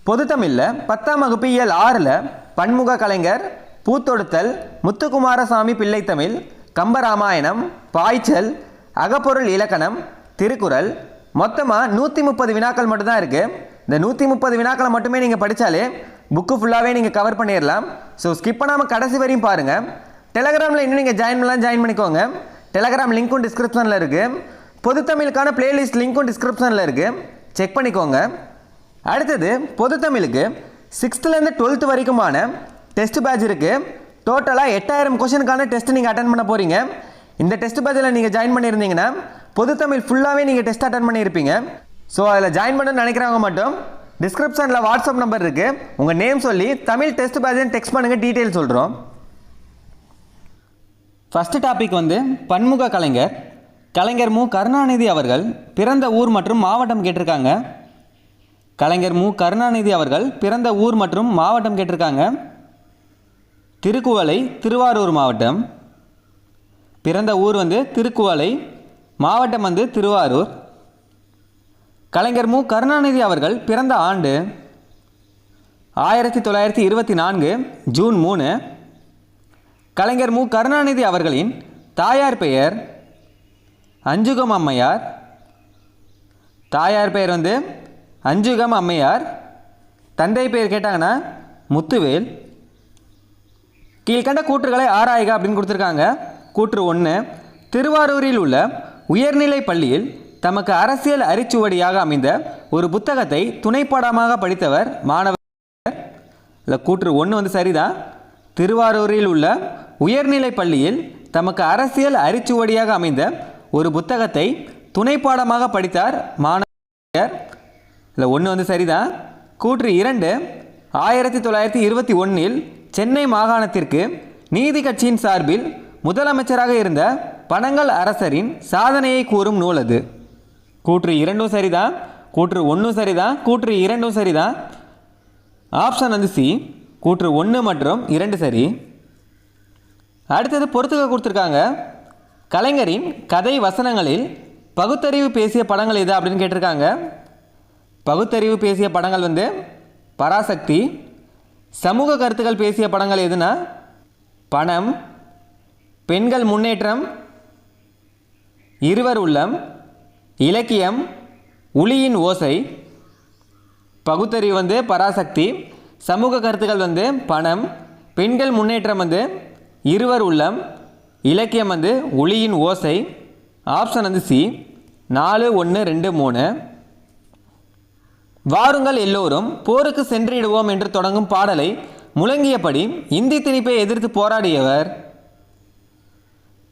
பொதுத்தமிழில் 10ஆம் வகுப்பு இயல் 6ல் பன்முக கலைஞர், பூத்தொடுத்தல், முத்துக்குமாரசாமி பிள்ளைத்தமிழ், கம்பராமாயணம், பாய்ச்சல், அகப்பொருள் இலக்கணம், திருக்குறள் மொத்தமாக 130 வினாக்கள் மட்டும்தான் இருக்குது. இந்த 130 வினாக்களை மட்டுமே நீங்கள் படித்தாலே புக்கு ஃபுல்லாகவே நீங்கள் கவர் பண்ணிடலாம். ஸோ ஸ்கிப் பண்ணாமல் கடைசி வரையும் பாருங்கள். டெலகிராமில் இன்னும் நீங்கள் ஜாயின் பண்ணிக்கோங்க. டெலகிராம் லிங்க்கும் டிஸ்கிரிப்ஷனில் இருக்குது. பொதுத்தமிழுக்கான பிளேலிஸ்ட் லிங்க்கும் டிஸ்கிரிப்ஷனில் இருக்குது, செக் பண்ணிக்கோங்க. அடுத்தது பொதுத்தமிழுக்கு 6th-லேருந்து 12th வரைக்குமான டெஸ்ட் பேட்ச் இருக்குது. டோட்டலாக 8000 கொஷனுக்கான டெஸ்ட் நீங்கள் அட்டன் பண்ண போகிறீங்க. இந்த டெஸ்ட் பேட்சில் நீங்கள் ஜாயின் பண்ணியிருந்தீங்கன்னா பொதுத்தமிழ் ஃபுல்லாகவே நீங்கள் டெஸ்ட் அட்டன் பண்ணியிருப்பீங்க. ஸோ அதில் ஜாயின் பண்ணணும்னு நினைக்கிறவங்க மட்டும் டிஸ்கிரிப்ஷனில் வாட்ஸ்அப் நம்பர் இருக்குது, உங்கள் நேம் சொல்லி தமிழ் டெஸ்ட் பேட்ச்னு டெக்ஸ்ட் பண்ணுங்கள், டீட்டெயில் சொல்கிறோம். ஃபஸ்ட்டு டாபிக் பன்முக கலைஞர். கலைஞர் மு கருணாநிதி அவர்கள் பிறந்த ஊர் மற்றும் மாவட்டம் கேட்டிருக்காங்க. கலைஞர் மு கருணாநிதி அவர்கள் பிறந்த ஊர் மற்றும் மாவட்டம் கேட்டிருக்காங்க. திருக்குவளை, திருவாரூர் மாவட்டம். பிறந்த ஊர் திருக்குவளை, மாவட்டம் திருவாரூர். கலைஞர் மு கருணாநிதி அவர்கள் பிறந்த ஆண்டு 1924 ஜூன் 3. கலைஞர் மு கருணாநிதி அவர்களின் தாயார் பெயர் அஞ்சுகம் அம்மையார். தாயார் பெயர் அஞ்சுகம் அம்மையார். தந்தை பெயர் கேட்டாங்கன்னா முத்துவேல். கீழ்கண்ட கூற்றுகளை ஆராய்க அப்படின்னு கொடுத்துருக்காங்க. கூற்று 1, திருவாரூரில் உள்ள உயர்நிலை பள்ளியில் தமக்கு அரசியல் அரிச்சுவடியாக அமைந்த ஒரு புத்தகத்தை துணைப்பாடமாக படித்தவர் மாணவர். இல்லை, கூற்று 1 சரிதான். திருவாரூரில் உள்ள உயர்நிலை பள்ளியில் தமக்கு அரசியல் அரிச்சுவடியாக அமைந்த ஒரு புத்தகத்தை துணைப்பாடமாக படித்தார் மாணவர். இல்லை, 1 சரிதான். கூற்று 2, 1921 சென்னை மாகாணத்திற்கு நீதி கட்சியின் சார்பில் முதலமைச்சராக இருந்த பனங்கல் அரசரின் சாதனையை கூறும் நூல் அது. கூற்று 2 சரிதான். கூற்று 1 சரிதான். கூற்று 2 சரிதான். Option C. கூற்று 1 மற்றும் 2 சரி. அடுத்தது பொறுத்துக்க கொடுத்துருக்காங்க. கலைஞரின் கதை வசனங்களில் பகுத்தறிவு பேசிய படங்கள் எது அப்படின்னு கேட்டிருக்காங்க. பகுத்தறிவு பேசிய படங்கள் பராசக்தி. சமூக கருத்துக்கள் பேசிய படங்கள் எதுனா பணம், பெண்கள் முன்னேற்றம், இருவர் உள்ளம், இலக்கியம், உளியின் ஓசை. பகுத்தறிவு பராசக்தி. சமூக கருத்துக்கள் பணம், பெண்கள் முன்னேற்றம் இருவர் உள்ளம், இலக்கியம் ஒளியின் ஓசை. Option C. 4, 1, 2, 3. வாருங்கள் எல்லோரும் போருக்கு சென்றிடுவோம் என்று தொடங்கும் பாடலை முழங்கியபடி இந்தி திணிப்பை எதிர்த்து போராடியவர்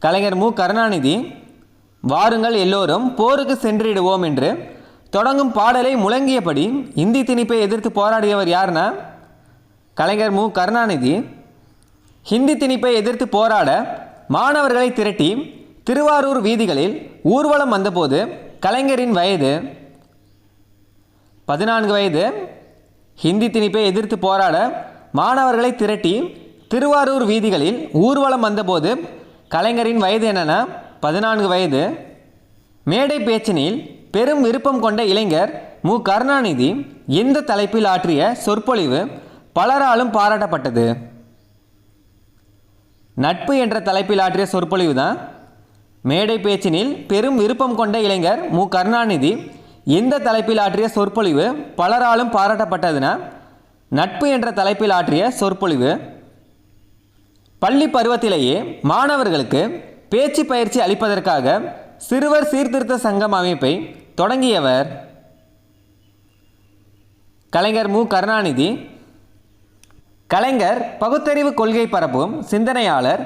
கலைஞர் மு கருணாநிதி. வாருங்கள் எல்லோரும் போருக்கு சென்றிடுவோம் என்று தொடங்கும் பாடலை முழங்கியபடி இந்தி திணிப்பை எதிர்த்து போராடியவர் யாருன்னா கலைஞர் மு கருணாநிதி. ஹிந்தி திணிப்பை எதிர்த்து போராட மாணவர்களை திரட்டி திருவாரூர் வீதிகளில் ஊர்வலம் வந்தபோது கலைஞரின் வயது 14 வயது. ஹிந்தி திணிப்பை எதிர்த்து போராட மாணவர்களை திரட்டி திருவாரூர் வீதிகளில் ஊர்வலம் வந்தபோது கலைஞரின் வயது என்னன்னா 14 வயது. மேடை பேச்சினில் பெரும் விருப்பம் கொண்ட இளைஞர் மு கருணாநிதி எந்த தலைப்பில் ஆற்றிய சொற்பொழிவு பலராலும் பாராட்டப்பட்டது? நட்பு என்ற தலைப்பில் ஆற்றிய சொற்பொழிவு தான். மேடை பேச்சினில் பெரும் விருப்பம் கொண்ட இளைஞர் மு கருணாநிதி எந்த தலைப்பில் ஆற்றிய சொற்பொழிவு பலராலும் பாராட்டப்பட்டதுன்னா நட்பு என்ற தலைப்பில் ஆற்றிய சொற்பொழிவு. பள்ளி பருவத்திலேயே மாணவர்களுக்கு பேச்சு பயிற்சி அளிப்பதற்காக சிறுவர் சீர்திருத்த சங்கம் அமைப்பை தொடங்கியவர் கலைஞர் மு கருணாநிதி. கலைஞர் பகுத்தறிவு கொள்கை பரப்பும் சிந்தனையாளர்,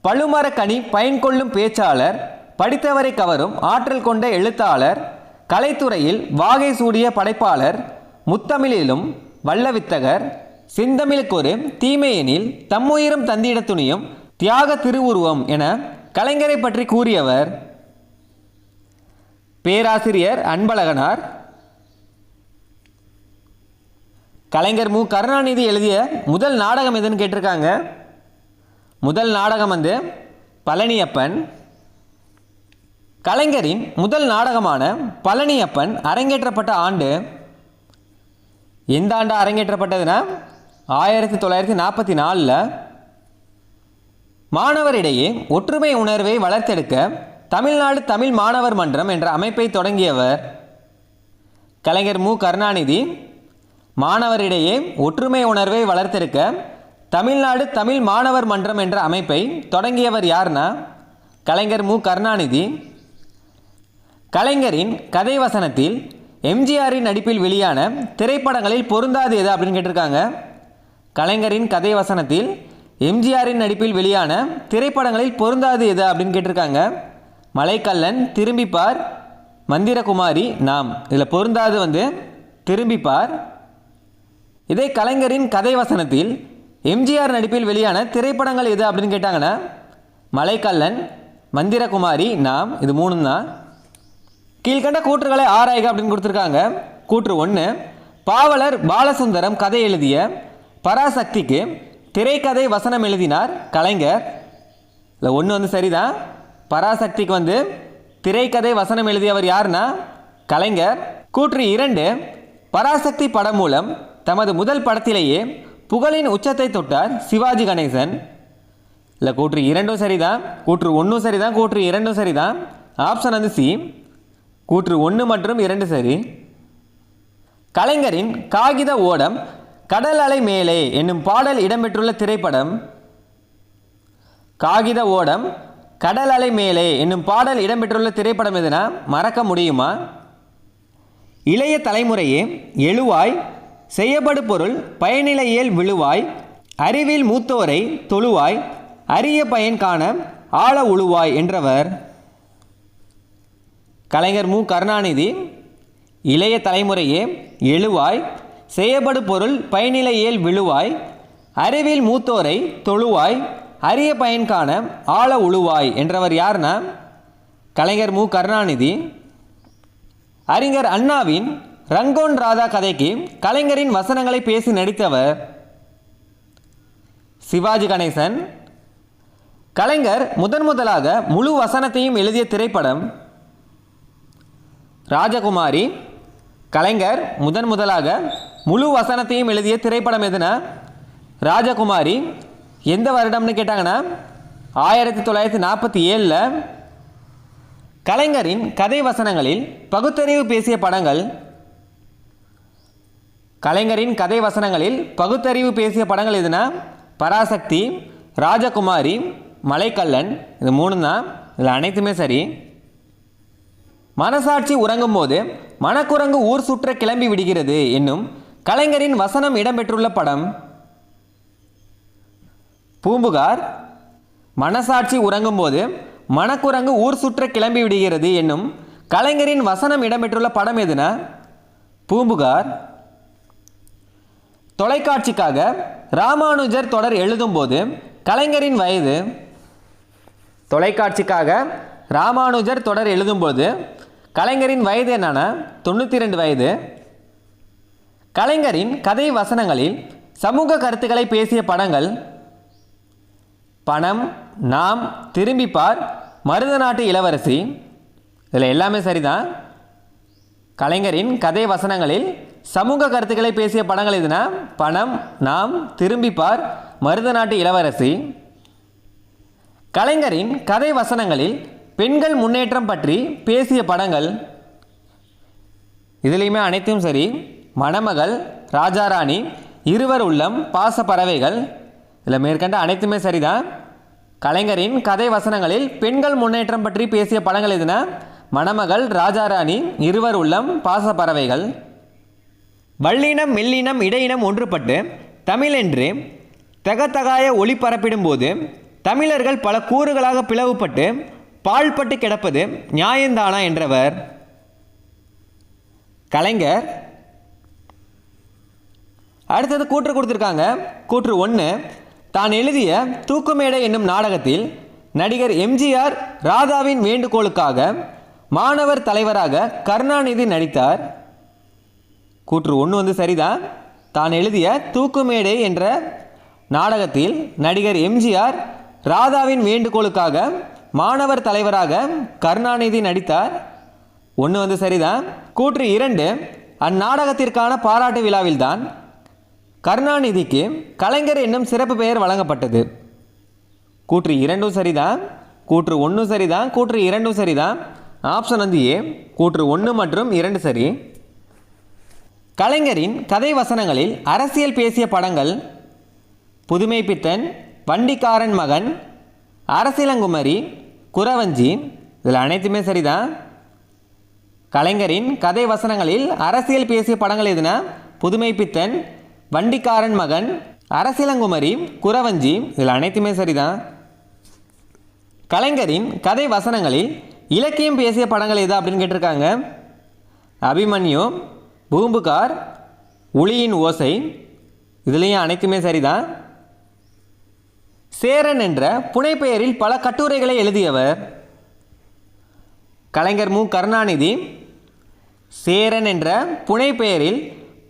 பழுமரக்கனி பயன்கொள்ளும் பேச்சாளர், படித்தவரை கவரும் ஆற்றல் கொண்ட எழுத்தாளர், கலைத்துறையில் வாகை சூடிய படைப்பாளர், முத்தமிழிலும் வல்லவித்தகர், செந்தமிழுக்கொரு தீமையெனில் தம்முயிரும் தந்திட துணியும் தியாக திருவுருவம் என கலைஞரை பற்றி கூறியவர் பேராசிரியர் அன்பழகனார். கலைஞர் மு கருணாநிதி எழுதிய முதல் நாடகம் எதுன்னு கேட்டிருக்காங்க. முதல் நாடகம் பழனியப்பன். கலைஞரின் முதல் நாடகமான பழனியப்பன் அரங்கேற்றப்பட்ட ஆண்டு எந்த ஆண்டு அரங்கேற்றப்பட்டதுன்னா 1944. மாணவரிடையே ஒற்றுமை உணர்வை வளர்த்தெடுக்க தமிழ்நாடு தமிழ் மாணவர் மன்றம் என்ற அமைப்பை தொடங்கியவர் கலைஞர் மு கருணாநிதி. மாணவரிடையே ஒற்றுமை உணர்வை வளர்த்தெடுக்க தமிழ்நாடு தமிழ் மாணவர் மன்றம் என்ற அமைப்பை தொடங்கியவர் யார்னா கலைஞர் மு கருணாநிதி. கலைஞரின் கதை வசனத்தில் எம்ஜிஆரின் நடிப்பில் வெளியான திரைப்படங்களில் பொருந்தாது எது அப்படின்னு கேட்டிருக்காங்க. கலைஞரின் கதை வசனத்தில் எம்ஜிஆரின் நடிப்பில் வெளியான திரைப்படங்களில் பொருந்தாது எது அப்படின்னு கேட்டிருக்காங்க. மலைக்கல்லன், திரும்பிப்பார், மந்திரகுமாரி, நாம். இதில் பொருந்தாது திரும்பிப்பார். இதே கலைஞரின் கதை வசனத்தில் எம்ஜிஆர் நடிப்பில் வெளியான திரைப்படங்கள் எது அப்படின்னு கேட்டாங்கன்னா மலைக்கல்லன், மந்திரகுமாரி, நாம். இது 3 தான். கீழ்கண்ட கூற்றுகளை ஆராய்க அப்படின்னு கொடுத்துருக்காங்க. கூற்று 1, பாவலர் பாலசுந்தரம் கதை எழுதிய பராசக்திக்கு திரைக்கதை வசனம் எழுதினார் கலைஞர். இல்லை 1 சரிதான். பராசக்திக்கு திரைக்கதை வசனம் எழுதியவர் யாருன்னா கலைஞர். கூற்று 2, பராசக்தி படம் மூலம் தமது முதல் படத்திலேயே புகழின் உச்சத்தை தொட்டார் சிவாஜி கணேசன். இல்லை கூற்று 2 சரிதான். கூற்று 1 சரிதான். கூற்று 2 சரிதான். Option C. கூற்று 1 மற்றும் 2 சரி. கலைஞரின் காகித ஓடம் கடல் அலை மேலே என்னும் பாடல் இடம்பெற்றுள்ள திரைப்படம் காகித ஓடம் கடல் அலை மேலே என்னும் பாடல் இடம்பெற்றுள்ள திரைப்படம் எதுனா மறக்க முடியுமா? இளைய தலைமுறையே எழுவாய், செய்யப்படு பொருள் பயனிலையேல் விழுவாய், அறிவில் மூத்தோரை தொழுவாய், அரிய பயன் காண ஆழ உழுவாய் என்றவர் கலைஞர் மு கருணாநிதி. இளைய தலைமுறையே எழுவாய், செய்யப்படு பொருள் பயனிலையேல் விழுவாய், அறிவில் மூத்தோரை தொழுவாய், அரிய பயன் காண ஆழ உழுவாய் என்றவர் யார்னா கலைஞர் மு கருணாநிதி. அறிஞர் அண்ணாவின் ரங்கோன் ராதா கதைக்கு கலைஞரின் வசனங்களை பேசி நடித்தவர் சிவாஜி கணேசன். கலைஞர் முதலாக முழு வசனத்தையும் எழுதிய திரைப்படம் ராஜகுமாரி. கலைஞர் முதலாக முழு வசனத்தையும் எழுதிய திரைப்படம் எதுனா ராஜகுமாரி. எந்த வருடம்னு கேட்டாங்கன்னா 1947. கலைஞரின் கதை வசனங்களில் பகுத்தறிவு பேசிய படங்கள் கலைஞரின் கதை வசனங்களில் பகுத்தறிவு பேசிய படங்கள் எதுனா பராசக்தி, ராஜகுமாரி, மலைக்கல்லன். இது 3 தான். இதில் அனைத்துமே சரி. மனசாட்சி உறங்கும் போது மணக்குரங்கு ஊர் சுற்ற கிளம்பி விடுகிறது என்னும் கலைஞரின் வசனம் இடம்பெற்றுள்ள படம் பூம்புகார். மனசாட்சி உறங்கும் போது மணக்குரங்கு ஊர் சுற்ற கிளம்பி விடுகிறது என்னும் கலைஞரின் வசனம் இடம்பெற்றுள்ள படம் எதுனா பூம்புகார். தொலைக்காட்சிக்காக ராமானுஜர் தொடர் எழுதும்போது கலைஞரின் வயது தொலைக்காட்சிக்காக ராமானுஜர் தொடர் எழுதும்போது கலைஞரின் வயது என்னன்னா 92 வயது. கலைஞரின் கதை வசனங்களில் சமூக கருத்துக்களை பேசிய படங்கள் பணம், நாம், திரும்பிப்பார், மருதநாட்டு இளவரசி. இதில் எல்லாமே சரிதான். கலைஞரின் கதை வசனங்களில் சமூக கருத்துக்களை பேசிய படங்கள் எதுனா பணம், நாம், திரும்பிப்பார், மருதநாட்டு இளவரசி. கலைஞரின் கதை வசனங்களில் பெண்கள் முன்னேற்றம் பற்றி பேசிய படங்கள் இதுலேயுமே அனைத்தும் சரி. மணமகள், ராஜாராணி, இருவர் உள்ளம், பாச பறவைகள். இதில் மேற்கண்ட அனைத்துமே சரிதான். கலைஞரின் கதை வசனங்களில் பெண்கள் முன்னேற்றம் பற்றி பேசிய படங்கள் எதுனா மணமகள், ராஜாராணி, இருவர் உள்ளம், பாச பறவைகள். வல்லினம் மெல்லினம் இடையினம் ஒன்றுபட்டு தமிழென்று தகத்தகாய ஒளி பரப்பிடும்போது தமிழர்கள் பல கூறுகளாக பிளவுபட்டு பாழ்பட்டு கிடப்பது நியாயந்தானா என்றவர் கலைஞர். அடுத்தது கூற்று கொடுத்துருக்காங்க. கூற்று 1, தான் எழுதிய தூக்குமேடை என்னும் நாடகத்தில் நடிகர் எம்ஜிஆர் ராதாவின் வேண்டுகோளுக்காக மாணவர் தலைவராக கருணாநிதி நடித்தார். கூற்று 1 சரிதான். தான் எழுதிய தூக்குமேடை என்ற நாடகத்தில் நடிகர் எம்ஜிஆர் ராதாவின் வேண்டுகோளுக்காக மாணவர் தலைவராக கருணாநிதி நடித்தார். 1 சரிதான். கூற்று 2, அந்நாடகத்திற்கான பாராட்டு விழாவில்தான் கருணாநிதிக்கு கலைஞர் என்னும் சிறப்பு பெயர் வழங்கப்பட்டது. கூற்று 2 சரிதான், கூற்று 1 சரிதான், கூற்று 2 சரிதான். ஆப்ஷன் வந்து ஏ, கூற்று 1 மற்றும் 2 சரி. கலைஞரின் கதை வசனங்களில் அரசியல் பேசிய படங்கள் புதுமை பித்தன், வண்டிக்காரன் மகன், அரசியலங்குமரி, குறவஞ்சி. இதில் அனைத்துமே சரிதான். கலைஞரின் கதை வசனங்களில் அரசியல் பேசிய படங்கள் எதுனா புதுமை பித்தன், வண்டிக்காரன் மகன், அரசியலங்குமரி, குறவஞ்சி. இதில் அனைத்துமே சரிதான். கலைஞரின் கதை வசனங்களில் இலக்கியம் பேசிய படங்கள் எது அப்படின்னு கேட்டிருக்காங்க. அபிமன்யு, பூம்புகார், உளியின் ஓசை. இதுலேயும் அனைத்துமே சரிதான். சேரன் என்ற புனைப்பெயரில் பல கட்டுரைகளை எழுதியவர் கலைஞர் மு கருணாநிதி. சேரன் என்ற புனைப்பெயரில்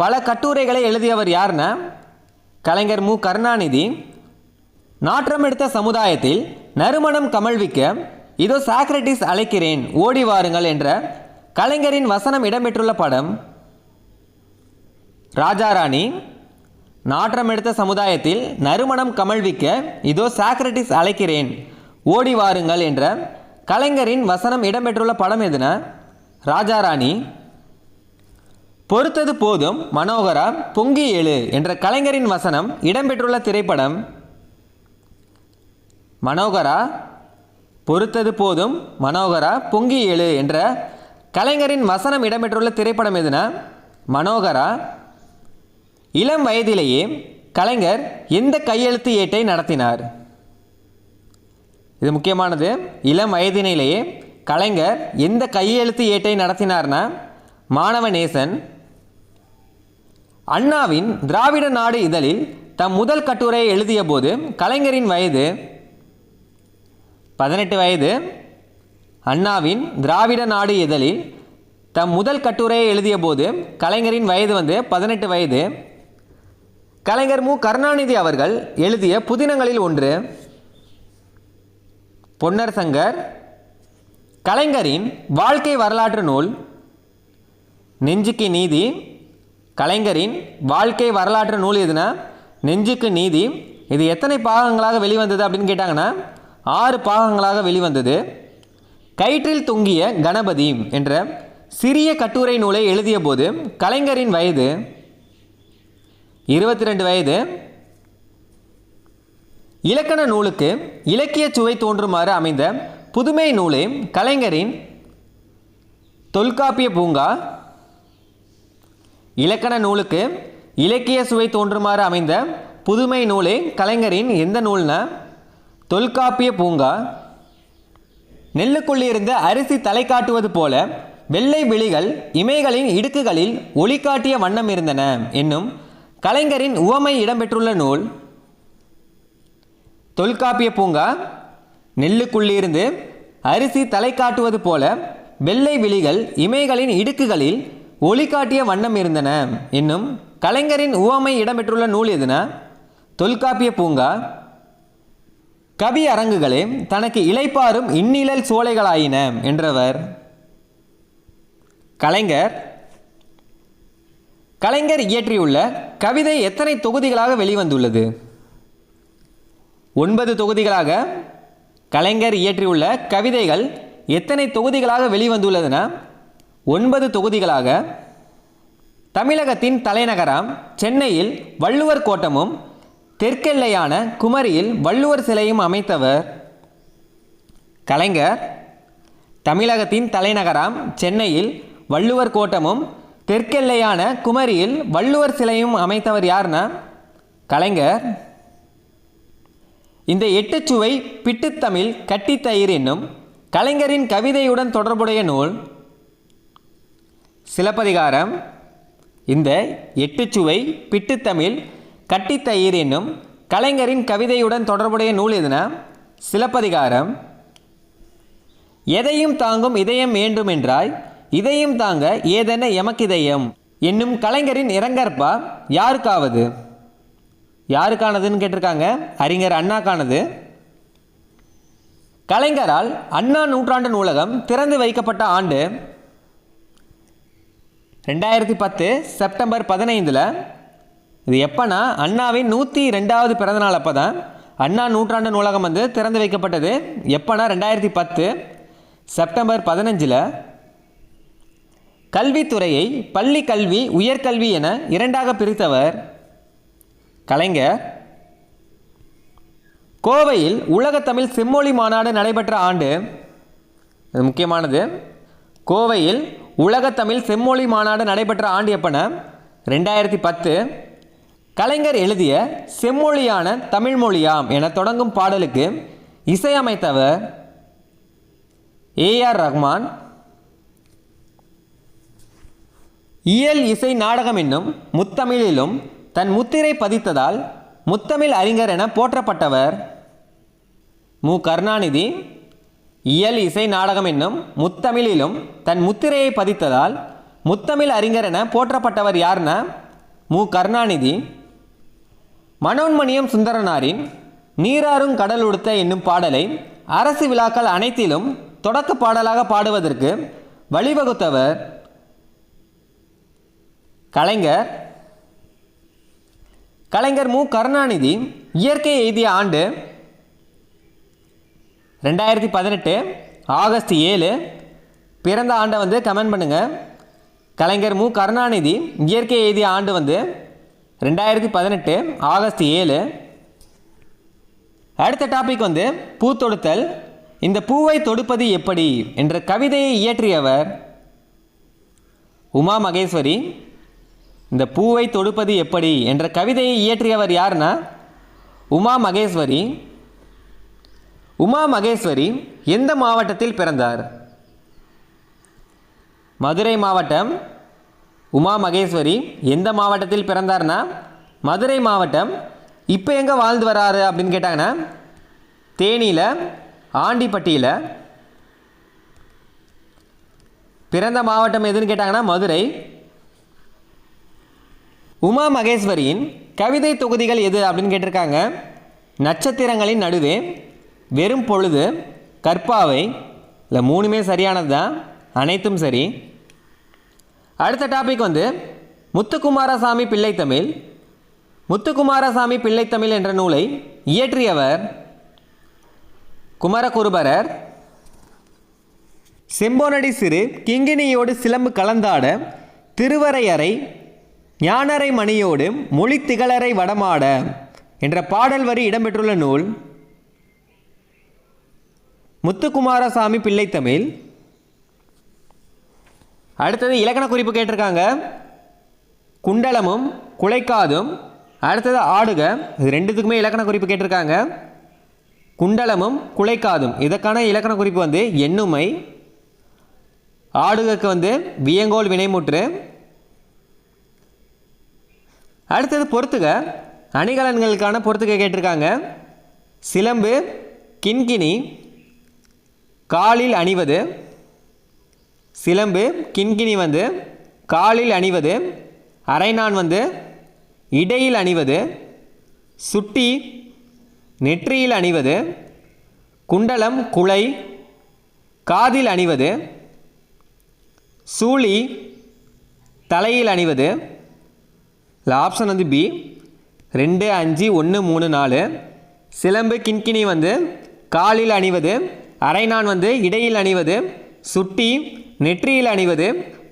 பல கட்டுரைகளை எழுதியவர் யாருன்னா கலைஞர் மு கருணாநிதி. நாற்றம் எடுத்த சமுதாயத்தில் நறுமணம் கமழ்விக்க இதோ சாக்ரட்டிஸ் அழைக்கிறேன் ஓடி வாருங்கள் என்ற கலைஞரின் வசனம் இடம்பெற்றுள்ள படம் ராஜாராணி. நாற்றம் எடுத்த சமுதாயத்தில் நறுமணம் கமழ்விக்க இதோ சாக்ரட்டிஸ் அழைக்கிறேன் ஓடி வாருங்கள் என்ற கலைஞரின் வசனம் இடம்பெற்றுள்ள படம் எதுனா ராஜாராணி. பொறுத்தது போதும் மனோகரா பொங்கி எழு என்ற கலைஞரின் வசனம் இடம்பெற்றுள்ள திரைப்படம் மனோகரா. பொறுத்தது போதும் மனோகரா பொங்கி எழு என்ற கலைஞரின் வசனம் இடம்பெற்றுள்ள திரைப்படம் எதுனா மனோகரா. இளம் வயதிலேயே கலைஞர் எந்த கையெழுத்து ஏட்டை நடத்தினார்? இது முக்கியமானது. இளம் வயதினிலேயே கலைஞர் எந்த கையெழுத்து ஏட்டை நடத்தினார்னா மாணவநேசன். அண்ணாவின் திராவிட நாடு இதழில் தம் முதல் கட்டுரையை எழுதிய போது கலைஞரின் வயது 18 வயது. அண்ணாவின் திராவிட நாடு இதழில் தம் முதல் கட்டுரையை எழுதிய போது கலைஞரின் வயது 18 வயது. கலைஞர் மு கருணாநிதி அவர்கள் எழுதிய புதினங்களில் ஒன்று பொன்னர் சங்கர். கலைஞரின் வாழ்க்கை வரலாற்று நூல் நெஞ்சுக்கு நீதி. கலைஞரின் வாழ்க்கை வரலாற்று நூல் எதுனா நெஞ்சுக்கு நீதி. இது எத்தனை பாகங்களாக வெளிவந்தது அப்படின்னு கேட்டாங்கன்னா 6 பாகங்களாக வெளிவந்தது. கயிற்றில் தொங்கிய கணபதி என்ற சிறிய கட்டுரை நூலை எழுதிய போது கலைஞரின் வயது 22 வயது. இலக்கண நூலுக்கு இலக்கிய சுவை தோன்றுமாறு அமைந்த புதுமை நூலே கலைஞரின் தொல்காப்பிய பூங்கா. இலக்கண நூலுக்கு இலக்கிய சுவை தோன்றுமாறு அமைந்த புதுமை நூலே கலைஞரின் எந்த நூல்னா தொல்காப்பிய பூங்கா. நெல்லுக்குள்ளிருந்து அரிசி தலை காட்டுவது போல வெள்ளை விழிகள் இமைகளின் இடுக்குகளில் ஒளி காட்டிய வண்ணம் இருந்தன என்னும் கலைஞரின் உவமை இடம்பெற்றுள்ள நூல் தொல்காப்பிய பூங்கா. நெல்லுக்குள்ளிருந்து அரிசி தலை காட்டுவது போல வெள்ளை விழிகள் இமைகளின் இடுக்குகளில் ஒளி காட்டிய வண்ணம் இருந்தன என்னும் கலைஞரின் உவமை இடம்பெற்றுள்ள நூல் எதுனா தொல்காப்பிய பூங்கா. கவி அரங்குகளே தனக்கு இளைப்பாறும் இந்நிழல் சோலைகளாயின என்றவர் கலைஞர். கலைஞர் இயற்றியுள்ள கவிதை எத்தனை தொகுதிகளாக வெளிவந்துள்ளது? 9 தொகுதிகளாக கலைஞர் இயற்றியுள்ள கவிதைகள் எத்தனை தொகுதிகளாக வெளிவந்துள்ளதுன்னா 9 தொகுதிகளாக. தமிழகத்தின் தலைநகரம் சென்னையில் வள்ளுவர் கோட்டமும் தெற்கெல்லையான குமரியில் வள்ளுவர் சிலையும் அமைத்தவர் கலைஞர். தமிழகத்தின் தலைநகரம் சென்னையில் வள்ளுவர் கோட்டமும் தெற்கெல்லையான குமரியில் வள்ளுவர் சிலையும் அமைத்தவர் யாருன்னா கலைஞர். இந்த 8 சுவை பிட்டுத்தமிழ் கட்டித்தயிர் என்னும் கலைஞரின் கவிதையுடன் தொடர்புடைய நூல் சிலப்பதிகாரம். இந்த 8 சுவை பிட்டுத்தமிழ் கட்டித்தயிர் என்னும் கலைஞரின் கவிதையுடன் தொடர்புடைய நூல் எதுனா சிலப்பதிகாரம். எதையும் தாங்கும் இதயம் வேண்டும் என்றாய் இதயம் தாங்க ஏதென எமக்கிதயம் என்னும் கலைஞரின் இரங்கற்பா யாருக்காவது? யாருக்கானதுன்னு கேட்டிருக்காங்க. அறிஞர் அண்ணாக்கானது. கலைஞரால் அண்ணா நூற்றாண்டு நூலகம் திறந்து வைக்கப்பட்ட ஆண்டு 2010 செப்டம்பர் 15. இது எப்போனா அண்ணாவின் 102வது பிறந்தநாள். அப்போ தான் அண்ணா நூற்றாண்டு நூலகம் வந்து திறந்து வைக்கப்பட்டது. எப்போனா 2010 செப்டம்பர் 15. கல்வித்துறையை பள்ளி கல்வி, உயர்கல்வி என இரண்டாக பிரித்தவர் கலைஞர். கோவையில் உலகத்தமிழ் செம்மொழி மாநாடு நடைபெற்ற ஆண்டு, இது முக்கியமானது, கோவையில் உலகத்தமிழ் செம்மொழி மாநாடு நடைபெற்ற ஆண்டு எப்போனா 2010. கலைஞர் எழுதிய செம்மொழியான தமிழ்மொழியாம் என தொடங்கும் பாடலுக்கு இசையமைத்தவர் ஏஆர் ரஹ்மான். இயல் இசை நாடகம் என்னும் முத்தமிழிலும் தன் முத்திரை பதித்ததால் முத்தமிழ் அறிஞர் என போற்றப்பட்டவர் மு கருணாநிதி. இயல் இசை நாடகம் என்னும் முத்தமிழிலும் தன் முத்திரையை பதித்ததால் முத்தமிழ் அறிஞர் என போற்றப்பட்டவர் யாருன்னா மு கருணாநிதி. மனோன்மணியம் சுந்தரனாரின் நீராறும் கடல் உடுத்த என்னும் பாடலை அரசு விழாக்கள் அனைத்திலும் தொடக்க பாடலாக பாடுவதற்கு வழிவகுத்தவர் கலைஞர். கலைஞர் மு கருணாநிதி இயற்கை எய்திய ஆண்டு 2018 ஆகஸ்ட் 7. பிறந்த ஆண்டை வந்து கமெண்ட் பண்ணுங்கள். கலைஞர் மு கருணாநிதி இயற்கை எய்திய ஆண்டு வந்து 2018 ஆகஸ்ட் 7. அடுத்த டாபிக் வந்து பூத்தொடுத்தல். இந்த பூவை தொடுப்பது எப்படி என்ற கவிதையை இயற்றியவர் உமா மகேஸ்வரி. இந்த பூவை தொடுப்பது எப்படி என்ற கவிதையை இயற்றியவர் யாருன்னா உமா மகேஸ்வரி. உமா மகேஸ்வரி எந்த மாவட்டத்தில் பிறந்தார்? மதுரை மாவட்டம். உமா மகேஸ்வரி எந்த மாவட்டத்தில் பிறந்தார்னா மதுரை மாவட்டம். இப்போ எங்கே வாழ்ந்து வராரு அப்படின்னு கேட்டாங்கன்னா தேனியில், ஆண்டிப்பட்டியில். பிறந்த மாவட்டம் எதுன்னு கேட்டாங்கன்னா மதுரை. உமா மகேஸ்வரியின் கவிதை தொகுதிகள் எது அப்படின்னு கேட்டிருக்காங்க. நட்சத்திரங்களின் நடுவே, வெறும் பொழுது, கற்பாவை. இல்லை மூணுமே சரியானது தான், அனைத்தும் சரி. அடுத்த டாபிக் வந்து முத்துக்குமாரசாமி பிள்ளைத்தமிழ். முத்துக்குமாரசாமி பிள்ளைத்தமிழ் என்ற நூலை இயற்றியவர் குமரகுருபரர். செம்போனடி சிறு கிங்கினியோடு சிலம்பு கலந்தாட, திருவரையறை ஞானரை மணியோடு மொழி திகழரை வடமாட என்ற பாடல் வரி இடம்பெற்றுள்ள நூல் முத்துக்குமாரசாமி பிள்ளைத்தமிழ். அடுத்தது இலக்கண குறிப்பு கேட்டிருக்காங்க. குண்டலமும் குலைக்காதும். அடுத்தது ஆடுக. இது ரெண்டுத்துக்குமே இலக்கண குறிப்பு கேட்டிருக்காங்க. குண்டலமும் குலைக்காதும் இதற்கான இலக்கண குறிப்பு வந்து எண்ணுமை. ஆடுகக்கு வந்து வியங்கோல் வினைமுற்று. அடுத்தது பொறுத்துக. அணிகலன்களுக்கான பொறுத்துக கேட்டிருக்காங்க. சிலம்பு கிண்கிணி காலில் அணிவது. சிலம்பு கிண்கிணி வந்து காலில் அணிவது. அரைநான் வந்து இடையில் அணிவது. சுட்டி நெற்றியில் அணிவது. குண்டலம் குலை காதில் அணிவது. சூளி தலையில் அணிவது. ஆப்ஷன் வந்து பி 2, 5, 1, 3, 4. சிலம்பு கிண்கிணி வந்து காலில் அணிவது. அரைநான் வந்து இடையில் அணிவது. சுட்டி நெற்றியில் அணிவது.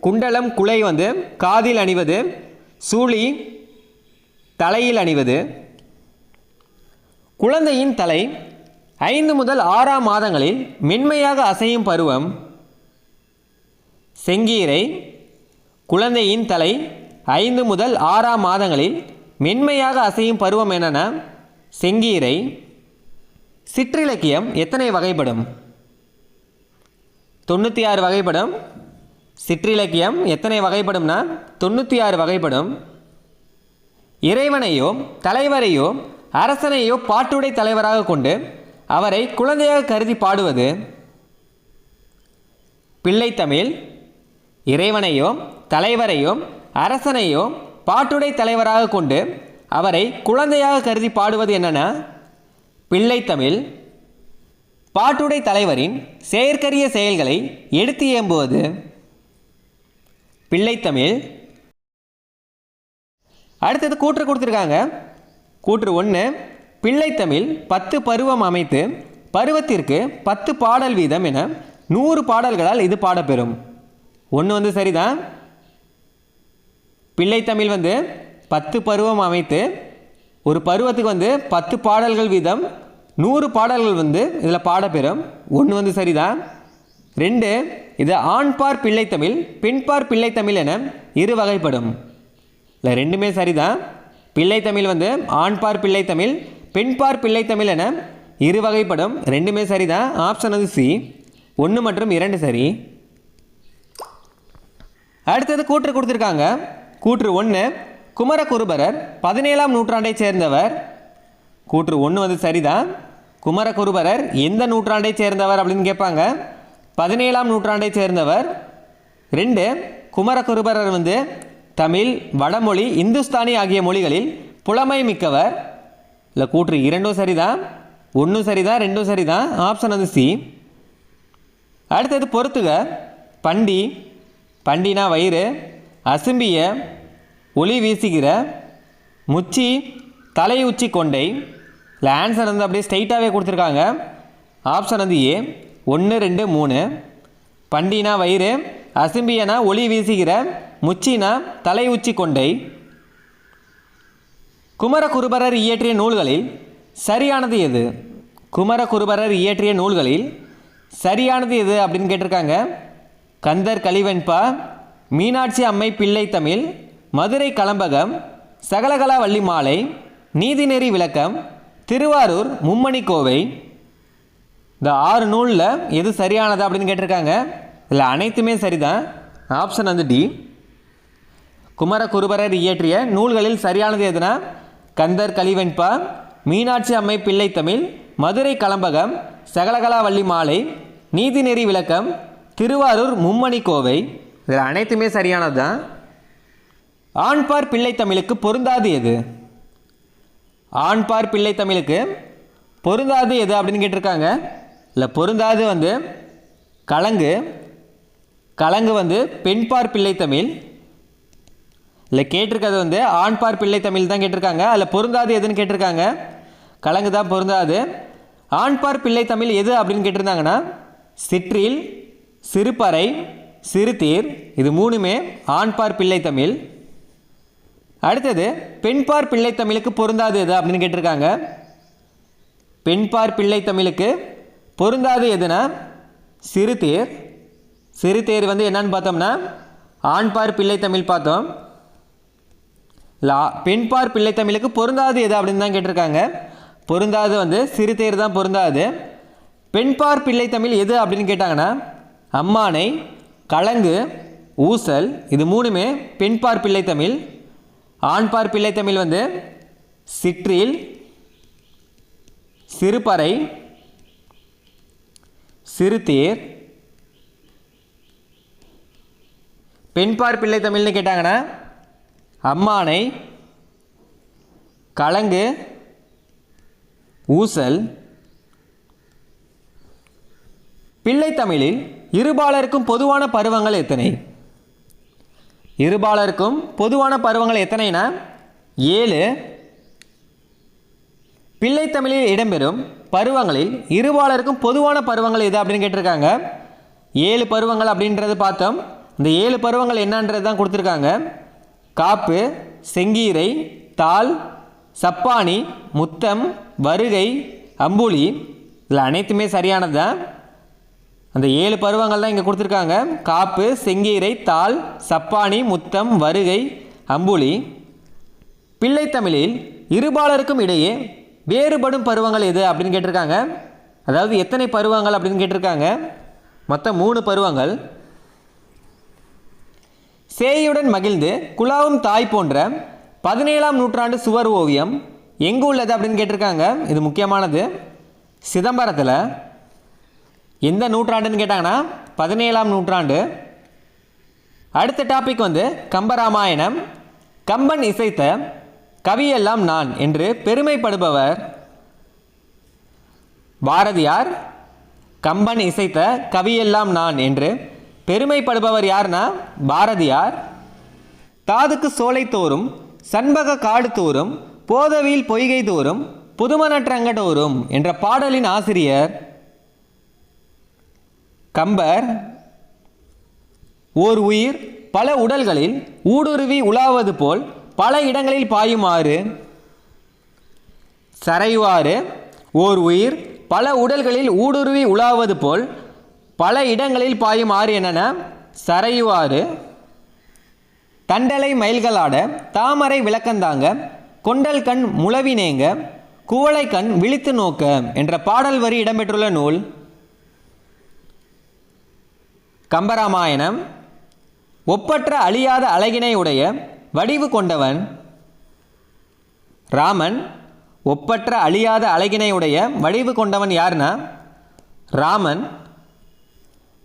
குண்டலம் குலை வந்து காதில் அணிவது. சூளி தலையில் அணிவது. குழந்தையின் தலை 5 முதல் 6 மாதங்களில் மென்மையாக அசையும் பருவம் செங்கீரை. குழந்தையின் தலை 5 முதல் 6 மாதங்களில் மென்மையாக அசையும் பருவம் என்னென்னா செங்கீரை. சிற்றிலக்கியம் எத்தனை வகைப்படும்? 96 வகைப்படும். சிற்றிலக்கியம் எத்தனை வகைப்படும்னா 96 வகைப்படும். இறைவனையோ தலைவரையோ அரசனையோ பாட்டுடை தலைவராக கொண்டு அவரை குழந்தையாக கருதி பாடுவது பிள்ளைத்தமிழ். இறைவனையோ தலைவரையோ அரசனையோ பாட்டுடை தலைவராக கொண்டு அவரை குழந்தையாக கருதி பாடுவது என்னென்னா பிள்ளைத்தமிழ். பாட்டுடை தலைவரின் செயற்கரிய செயல்களை எடுத்து இயம்புவது பிள்ளைத்தமிழ். அடுத்தது கூற்று கொடுத்துருக்காங்க. கூற்று 1, பிள்ளைத்தமிழ் 10 பருவம் அமைத்து பருவத்திற்கு 10 பாடல் வீதம் என 100 பாடல்களால் இது பாடப்பெறும். ஒன்று சரிதான். பிள்ளைத்தமிழ் 10 பருவம் அமைத்து ஒரு பருவத்துக்கு 10 பாடல்கள் வீதம் 100 பாடல்கள் இதில் பாடப்பெறும். ஒன்று சரிதான். 2, இது ஆண்பார் பிள்ளைத்தமிழ் பெண்பார் பிள்ளைத்தமிழ் என 2 வகைப்படும். இல்லை, ரெண்டுமே சரிதான். பிள்ளைத்தமிழ் ஆண்பார் பிள்ளைத்தமிழ் பெண்பார் பிள்ளைத்தமிழ் என 2 வகைப்படும். ரெண்டுமே சரிதான். ஆப்ஷன் சி, 1 மற்றும் 2 சரி. அடுத்தது கூற்று கொடுத்துருக்காங்க. கூற்று 1, குமரகுருபரர் 17ஆம் நூற்றாண்டைச் சேர்ந்தவர். கூற்று 1 சரிதான். குமரகுருபரர் எந்த நூற்றாண்டைச் சேர்ந்தவர் அப்படின்னு கேட்பாங்க. 17ஆம் நூற்றாண்டைச் சேர்ந்தவர். 2, குமரகுருபரர் தமிழ், வடமொழி, இந்துஸ்தானி ஆகிய மொழிகளில் புலமை மிக்கவர். இல்லை, கூற்று 2 சரிதான். 1 சரிதான், 2 சரிதான். Option C. அடுத்தது பொறுத்துக. பண்டி, பண்டினா வயிறு, அசும்பிய ஒளி வீசுகிற, முச்சி தலை உச்சி கொண்டை. இல்லை, ஆன்சர் அப்படியே ஸ்ட்ரைட்டாகவே கொடுத்துருக்காங்க. Option A, 1, 2, 3. பண்டினா வயிறு, அசும்பியனா ஒளி வீசுகிற, முச்சினா தலை உச்சி கொண்டை. குமரகுருபரர் இயற்றிய நூல்களில் சரியானது எது? குமரகுருபரர் இயற்றிய நூல்களில் சரியானது எது அப்படின்னு கேட்டிருக்காங்க. கந்தர் கலிவெண்பா, மீனாட்சி அம்மை பிள்ளைத்தமிழ், மதுரை கலம்பகம், சகலகலா வள்ளி மாலை, நீதிநெறி விளக்கம், திருவாரூர் மும்மணி கோவை. இந்த 6 நூலில் எது சரியானது அப்படின்னு கேட்டிருக்காங்க. இதில் அனைத்துமே சரிதான். Option D. குமரகுருபரர் இயற்றிய நூல்களில் சரியானது எதுனா கந்தர் கலிவெண்பா, மீனாட்சி அம்மை பிள்ளைத்தமிழ், மதுரை கலம்பகம், சகலகலா வள்ளி மாலை, நீதிநெறி விளக்கம், திருவாரூர் மும்மணி கோவை. இதில் அனைத்துமே சரியானது தான். ஆண்பார் பிள்ளைத்தமிழுக்கு பொருந்தாது எது? ஆண்பார் பிள்ளைத்தமிழுக்கு பொருந்தாது எது அப்படின்னு கேட்டிருக்காங்க. இல்லை, பொருந்தாது கலங்கு. கலங்கு பெண்பார் பிள்ளைத்தமிழ். இல்லை, கேட்டிருக்கிறது ஆண்பார் பிள்ளைத்தமிழ் தான் கேட்டிருக்காங்க. அதில் பொருந்தாது எதுன்னு கேட்டிருக்காங்க. கலங்கு தான் பொருந்தாது. ஆண்பார் பிள்ளைத்தமிழ் எது அப்படின்னு கேட்டிருந்தாங்கன்னா சிற்றில், சிறுபறை, சிறுதீர். இது 3மே ஆண்பார் பிள்ளைத்தமிழ். அடுத்தது பெண்பார் பிள்ளைத்தமிழுக்கு பொருந்தாது எது அப்படின்னு கேட்டிருக்காங்க. பெண்பார் பிள்ளைத்தமிழுக்கு பொருந்தாது எதுனா சிறுதேர். சிறுதேர் என்னன்னு பார்த்தோம்னா ஆண்பார் பிள்ளைத்தமிழ் பார்த்தோம். இல்லை, பெண்பார் பிள்ளைத்தமிழுக்கு பொருந்தாது எது அப்படின்னு தான் கேட்டிருக்காங்க. பொருந்தாது சிறுதேர் தான் பொருந்தாது. பெண்பார் பிள்ளைத்தமிழ் எது அப்படின்னு கேட்டாங்கன்னா அம்மானை, கலங்கு, ஊசல். இது 3மே பெண்பார் பிள்ளைத்தமிழ். ஆண்பார் பிள்ளைத்தமிழ் சிற்றில், சிறுபறை, சிறுதேர். பெண்பார் பிள்ளைத்தமிழ்னு கேட்டாங்கன்னா அம்மானை, கலங்கு, ஊசல். பிள்ளைத்தமிழில் இருபாலருக்கும் பொதுவான பருவங்கள் எத்தனை? இருபாலருக்கும் பொதுவான பருவங்கள் எத்தனைனா 7. பிள்ளைத்தமிழில் இடம்பெறும் பருவங்களில் இருபாலருக்கும் பொதுவான பருவங்கள் எது அப்படின்னு கேட்டிருக்காங்க. 7 பருவங்கள் அப்படின்றது பார்த்தோம். இந்த 7 பருவங்கள் என்னன்றது தான் கொடுத்துருக்காங்க. காப்பு, செங்கீரை, தாள், சப்பானி, முத்தம், வருகை, அம்புலி. இதில் அனைத்துமே சரியானது தான். அந்த 7 பருவங்கள் தான் இங்கே கொடுத்துருக்காங்க. காப்பு, செங்கீரை, தாள், சப்பானி, முத்தம், வருகை, அம்புலி. பிள்ளைத்தமிழில் இருபாலருக்கும் இடையே வேறுபடும் பருவங்கள் எது அப்படின்னு கேட்டிருக்காங்க. அதாவது எத்தனை பருவங்கள் அப்படின்னு கேட்டிருக்காங்க. மொத்தம் 3 பருவங்கள். சேயுடன் மகிழ்ந்து குலாவும் தாய் போன்ற 17ஆம் நூற்றாண்டு சுவர் ஓவியம் எங்கு உள்ளது அப்படின்னு கேட்டிருக்காங்க. இது முக்கியமானது. சிதம்பரத்தில். எந்த நூற்றாண்டுன்னு கேட்டாங்கன்னா 17ஆம் நூற்றாண்டு. அடுத்த டாபிக் கம்பராமாயணம். கம்பன் இசைத்த கவியெல்லாம் நான் என்று பெருமைப்படுபவர் பாரதியார். கம்பன் இசைத்த கவியெல்லாம் நான் என்று பெருமைப்படுபவர் யார்னா பாரதியார். தாதுக்கு சோலை தோறும் சண்பக காடு தோறும் போதவியில் பொய்கை தோறும் புதுமணற்றங்க தோறும் என்ற பாடலின் ஆசிரியர் கம்பர். ஓர் உயிர் பல உடல்களில் ஊடுருவி உலாவது போல் பல இடங்களில் பாயுமாறு. சரையுவாறு. ஓர் உயிர் பல உடல்களில் ஊடுருவி உலாவது போல் பல இடங்களில் பாயுமாறு என்னென்ன சரையுவாறு. தண்டலை மயில்களாட தாமரை விளக்கந்தாங்க கொண்டல் கண் முளவினேங்க குவளை கண் விழித்து நோக்க என்ற பாடல் வரி இடம்பெற்றுள்ள நூல் கம்பராமாயணம். ஒப்பற்ற அழியாத அழகினை உடைய வடிவு கொண்டவன் ராமன். ஒப்பற்ற அழியாத அழகினை உடைய வடிவு கொண்டவன் யார்னா ராமன்.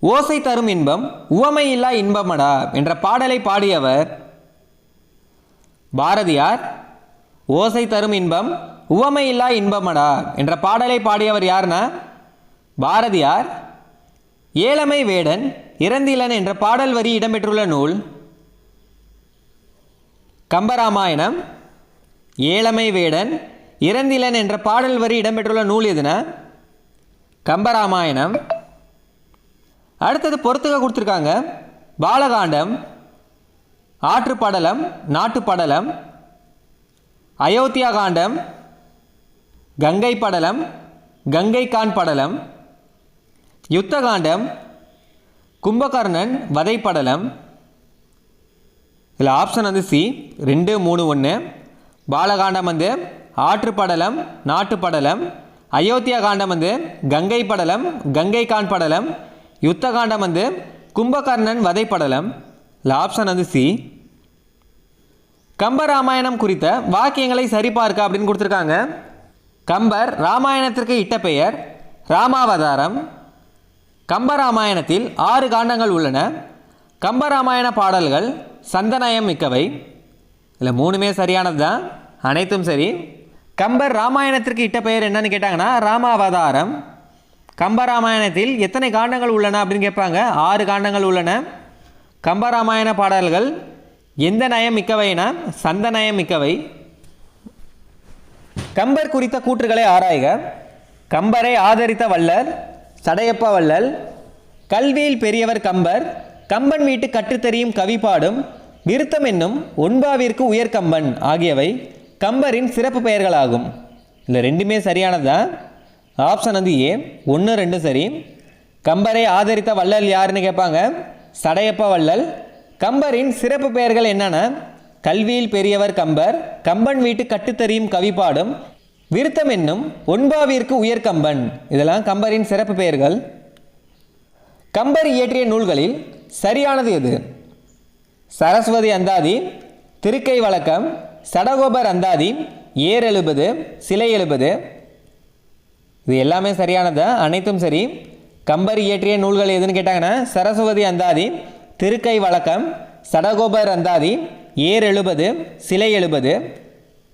ஓசை தரும் இன்பம் உவமையில்லா இன்பமடா என்ற பாடலை பாடியவர் பாரதியார். ஓசை தரும் இன்பம் உவமையில்லா இன்பமடா என்ற பாடலை பாடியவர் யார்னா பாரதியார். ஏழமை வேடன் இறந்திலன் என்ற பாடல் வரி இடம்பெற்றுள்ள நூல் கம்பராமாயணம். ஏழமை வேடன் இறந்திலன் என்ற பாடல் வரி இடம்பெற்றுள்ள நூல் எதுனா கம்பராமாயணம். அடுத்தது பொறுத்துக்க கொடுத்துருக்காங்க. பாலகாண்டம், ஆற்றுப்படலம், நாட்டுப்படலம், அயோத்தியா காண்டம், கங்கை படலம், கங்கை கான் படலம், யுத்தகாண்டம், கும்பகர்ணன் வதைப்படலம். இதில் ஆப்ஷன் வந்து சி 2, 3, 1. பாலகாண்டம் வந்து ஆற்றுப்படலம், நாட்டுப்படலம். அயோத்தியா காண்டம் வந்து கங்கை படலம், கங்கை கான் படலம். யுத்த காண்டம் வந்து கும்பகர்ணன் வதைப்படலம். இதில் ஆப்ஷன் வந்து சி. கம்பராமாயணம் குறித்த வாக்கியங்களை சரிபார்க்க அப்படின்னு கொடுத்துருக்காங்க. கம்பர் ராமாயணத்திற்கு இட்ட பெயர் ராமாவதாரம். கம்பராமாயணத்தில் 6 காண்டங்கள் உள்ளன. கம்பராமாயண பாடல்கள் சந்தநயம் மிக்கவை. இதில் 3மே சரியானது தான், அனைத்தும் சரி. கம்பர் ராமாயணத்திற்கு இட்ட பெயர் என்னன்னு கேட்டாங்கன்னா ராமாவதாரம். கம்பராமாயணத்தில் எத்தனை காண்டங்கள் உள்ளன அப்படின்னு கேட்பாங்க. 6 காண்டங்கள் உள்ளன. கம்பராமாயண பாடல்கள் எந்த நயம் மிக்கவைனா சந்தநயம் மிக்கவை. கம்பர் குறித்த கூற்றுகளை ஆராய்க. கம்பரை ஆதரித்த வள்ளல் சடையப்ப வள்ளல். கல்வியில் பெரியவர் கம்பர். கம்பன் வீட்டு கற்றுத்தெரியும் கவி பாடும். விருத்தம் என்னும் ஒன்பாவிற்கு உயர்கம்பன் ஆகியவை கம்பரின் சிறப்பு பெயர்களாகும். இல்லை 2மே சரியானதுதான். ஆப்ஷன் வந்து ஏ 1, 2 சரி. கம்பரை ஆதரித்த வள்ளல் யாருன்னு கேட்பாங்க சடையப்ப வள்ளல். கம்பரின் சிறப்பு பெயர்கள் என்னென்ன கல்வியில் பெரியவர் கம்பர், கம்பன் வீட்டு கட்டுத்தெரியும் கவி பாடும், விருத்தம் என்னும் ஒன்பாவிற்கு உயர்கம்பன். இதெல்லாம் கம்பரின் சிறப்பு பெயர்கள். கம்பர் இயற்றிய நூல்களில் சரியானது எது? சரஸ்வதி அந்தாதி, திருக்கை வழக்கம், சடகோபர் அந்தாதி, ஏர் 70, சிலை 70. இது எல்லாமே சரியானது, அனைத்தும் சரி. கம்பர் இயற்றிய நூல்கள் எதுன்னு கேட்டாங்கன்னா சரஸ்வதி அந்தாதி, திருக்கை வழக்கம், சடகோபர் அந்தாதி, ஏர் 70, சிலை 70.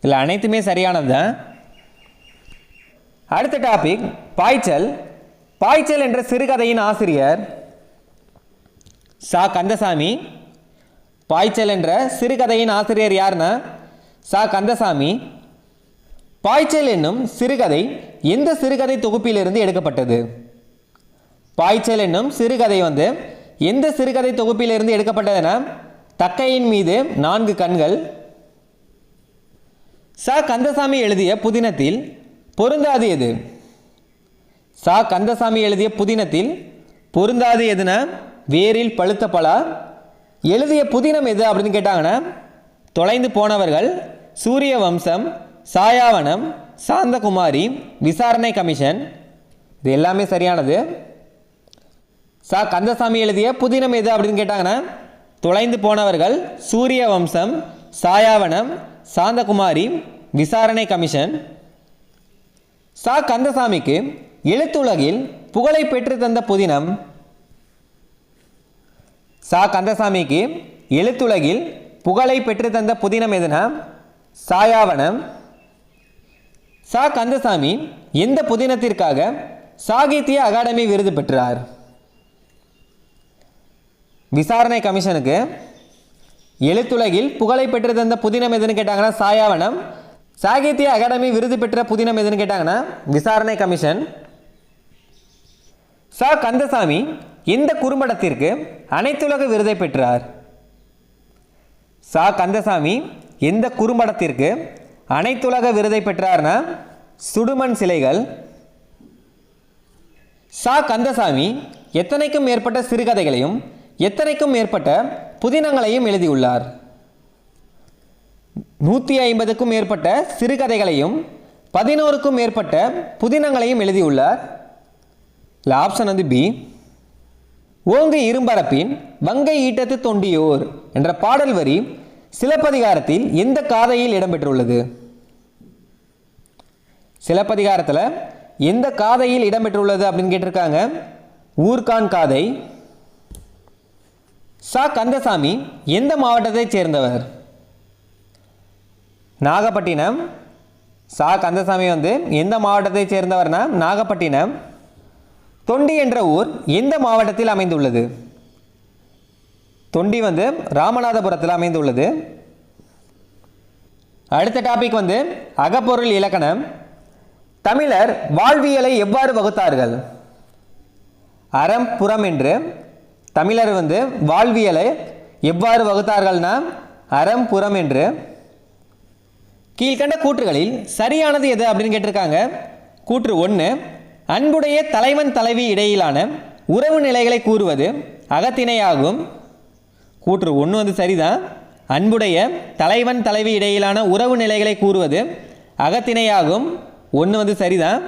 இதில் அனைத்துமே சரியானது தான். அடுத்த டாபிக் பாய்ச்சல். பாய்ச்சல் என்ற சிறுகதையின் ஆசிரியர் சா கந்தசாமி. பாய்ச்சல் என்ற சிறுகதையின் ஆசிரியர் யாருன்னா சா கந்தசாமி. பாய்ச்சல் என்னும் சிறுகதை எந்த சிறுகதை தொகுப்பிலிருந்து எடுக்கப்பட்டது? பாய்ச்சல் என்னும் சிறுகதை வந்து எந்த சிறுகதை தொகுப்பிலிருந்து எடுக்கப்பட்டதுன்னா தக்கையின் மீது 4 கண்கள். சா கந்தசாமி எழுதிய புதினத்தில் பொருந்தாது எது? சா கந்தசாமி எழுதிய புதினத்தில் பொருந்தாது எதுனா வேரில் பழுத்த பலா. எழுதிய புதினம் எது அப்படின்னு கேட்டாங்கன்னா தொலைந்து போனவர்கள், சூரிய வம்சம், சாயாவனம், சாந்தகுமாரி, விசாரணை கமிஷன். இது எல்லாமே சரியானது. சா கந்தசாமி எழுதிய புதினம் எது அப்படின்னு கேட்டாங்கன்னா தொலைந்து போனவர்கள், சூரிய வம்சம், சாயாவனம், சாந்தகுமாரி, விசாரணை கமிஷன். சா கந்தசாமிக்கு எழுத்துலகில் புகழை பெற்று தந்த புதினம். சா கந்தசாமிக்கு எழுத்துலகில் புகழை பெற்று தந்த புதினம் எதுனா சாயாவனம். சா கந்தசாமி எந்த புதினத்திற்காக சாகித்ய அகாடமி விருது பெற்றார்? விசாரணை கமிஷனுக்கு எழுத்துலகில் புகழை பெற்று தந்த புதினம் எதுன்னு கேட்டாங்கன்னா சாயாவனம். சாகித்ய அகாடமி விருது பெற்ற புதினம் எதுன்னு கேட்டாங்கன்னா விசாரணை கமிஷன். ச கந்தசாமி எந்த குறும்படத்திற்கு அனைத்துலக விருதை பெற்றார்? ச கந்தசாமி எந்த குறும்படத்திற்கு அனைத்துலக விருதை பெற்றார்னா சுடுமண் சிலைகள். ச கந்தசாமி எத்தனைக்கும் மேற்பட்ட சிறுகதைகளையும் எத்தனைக்கும் மேற்பட்ட புதினங்களையும் எழுதியுள்ளார்? 150க்கும் மேற்பட்ட சிறுகதைகளையும் 11க்கும் மேற்பட்ட புதினங்களையும் எழுதியுள்ளார். ஆப்ஷன் வந்து பி. ஓங்கு இரும்பரப்பின் வங்கை ஈட்டத்து தொண்டியோர் என்ற பாடல் வரி சிலப்பதிகாரத்தில் எந்த காதையில் இடம்பெற்றுள்ளது? சிலப்பதிகாரத்தில் எந்த காதையில் இடம்பெற்றுள்ளது அப்படின்னு கேட்டிருக்காங்க. ஊர்கான் காதை. ச கந்தசாமி எந்த மாவட்டத்தைச் சேர்ந்தவர்? நாகப்பட்டினம். ச கந்தசாமி வந்து எந்த மாவட்டத்தைச் சேர்ந்தவர்னா நாகப்பட்டினம். தொண்டி என்ற ஊர் எந்த மாவட்டத்தில் அமைந்துள்ளது? தொண்டி வந்து ராமநாதபுரத்தில் அமைந்துள்ளது. அடுத்த டாபிக் வந்து அகப்பொருள் இலக்கணம். தமிழர் வாழ்வியலை எவ்வாறு வகுத்தார்கள்? அறம் புறம் என்று தமிழர் வந்து வாழ்வியலை எவ்வாறு வகுத்தார்கள்னா அறம் புறம் என்று. கீழ்கண்ட கூற்றுகளில் சரியானது எது அப்படின்னு கேட்டிருக்காங்க. கூற்று 1, அன்புடைய தலைவன் தலைவி இடையிலான உறவு நிலைகளை கூறுவது அகத்திணையாகும். கூற்று 1 வந்து சரிதான். அன்புடைய தலைவன் தலைவி இடையிலான உறவு நிலைகளை கூறுவது அகத்திணையாகும். 1 வந்து சரிதான்.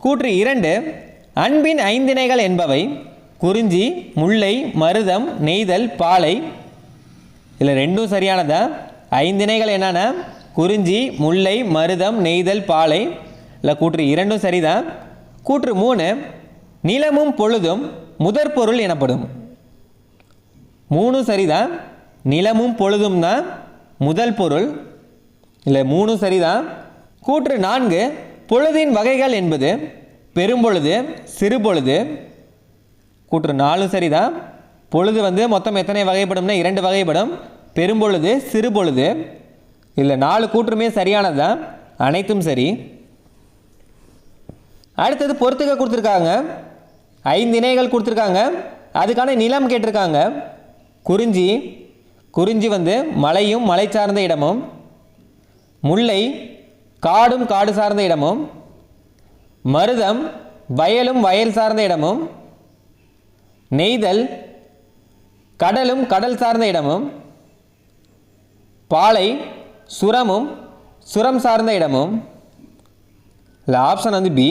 கூற்று 2, அன்பின் ஐந்திணைகள் என்பவை குறிஞ்சி, முல்லை, மருதம், நெய்தல், பாலை. இதில் 2ம் சரியானதா. ஐந்திணைகள் என்னன்னா குறிஞ்சி, முல்லை, மருதம், நெய்தல், பாலை. இல்லை கூற்று 2ம் சரிதான். கூற்று 3, நிலமும் பொழுதும் முதற் பொருள் எனப்படும். 3ம் சரிதான். நிலமும் பொழுதும் தான் முதல் பொருள். இல்லை 3ம் சரிதான். கூற்று 4, பொழுதின் வகைகள் என்பது பெரும்பொழுது, சிறுபொழுது. கூற்று 4 சரிதான். பொழுது வந்து மொத்தம் எத்தனை வகைப்படும்னா 2 வகைப்படும். பெரும்பொழுது, சிறுபொழுது. இல்லை 4 கூற்றுமே சரியானது தான். அனைத்தும் சரி. அடுத்தது பொறுத்துக்க கொடுத்துருக்காங்க. 5 இணைகள் கொடுத்துருக்காங்க. அதுக்கான நிலம் கேட்டிருக்காங்க. குறிஞ்சி. குறிஞ்சி வந்து மலையும் மலை சார்ந்த இடமும். முல்லை காடும் காடு சார்ந்த இடமும். மருதம் வயலும் வயல் சார்ந்த இடமும். நெய்தல் கடலும் கடல் சார்ந்த இடமும். பாலை சுரமும் சுரம் சார்ந்த இடமும். இல்லை ஆப்ஷன் வந்து பி.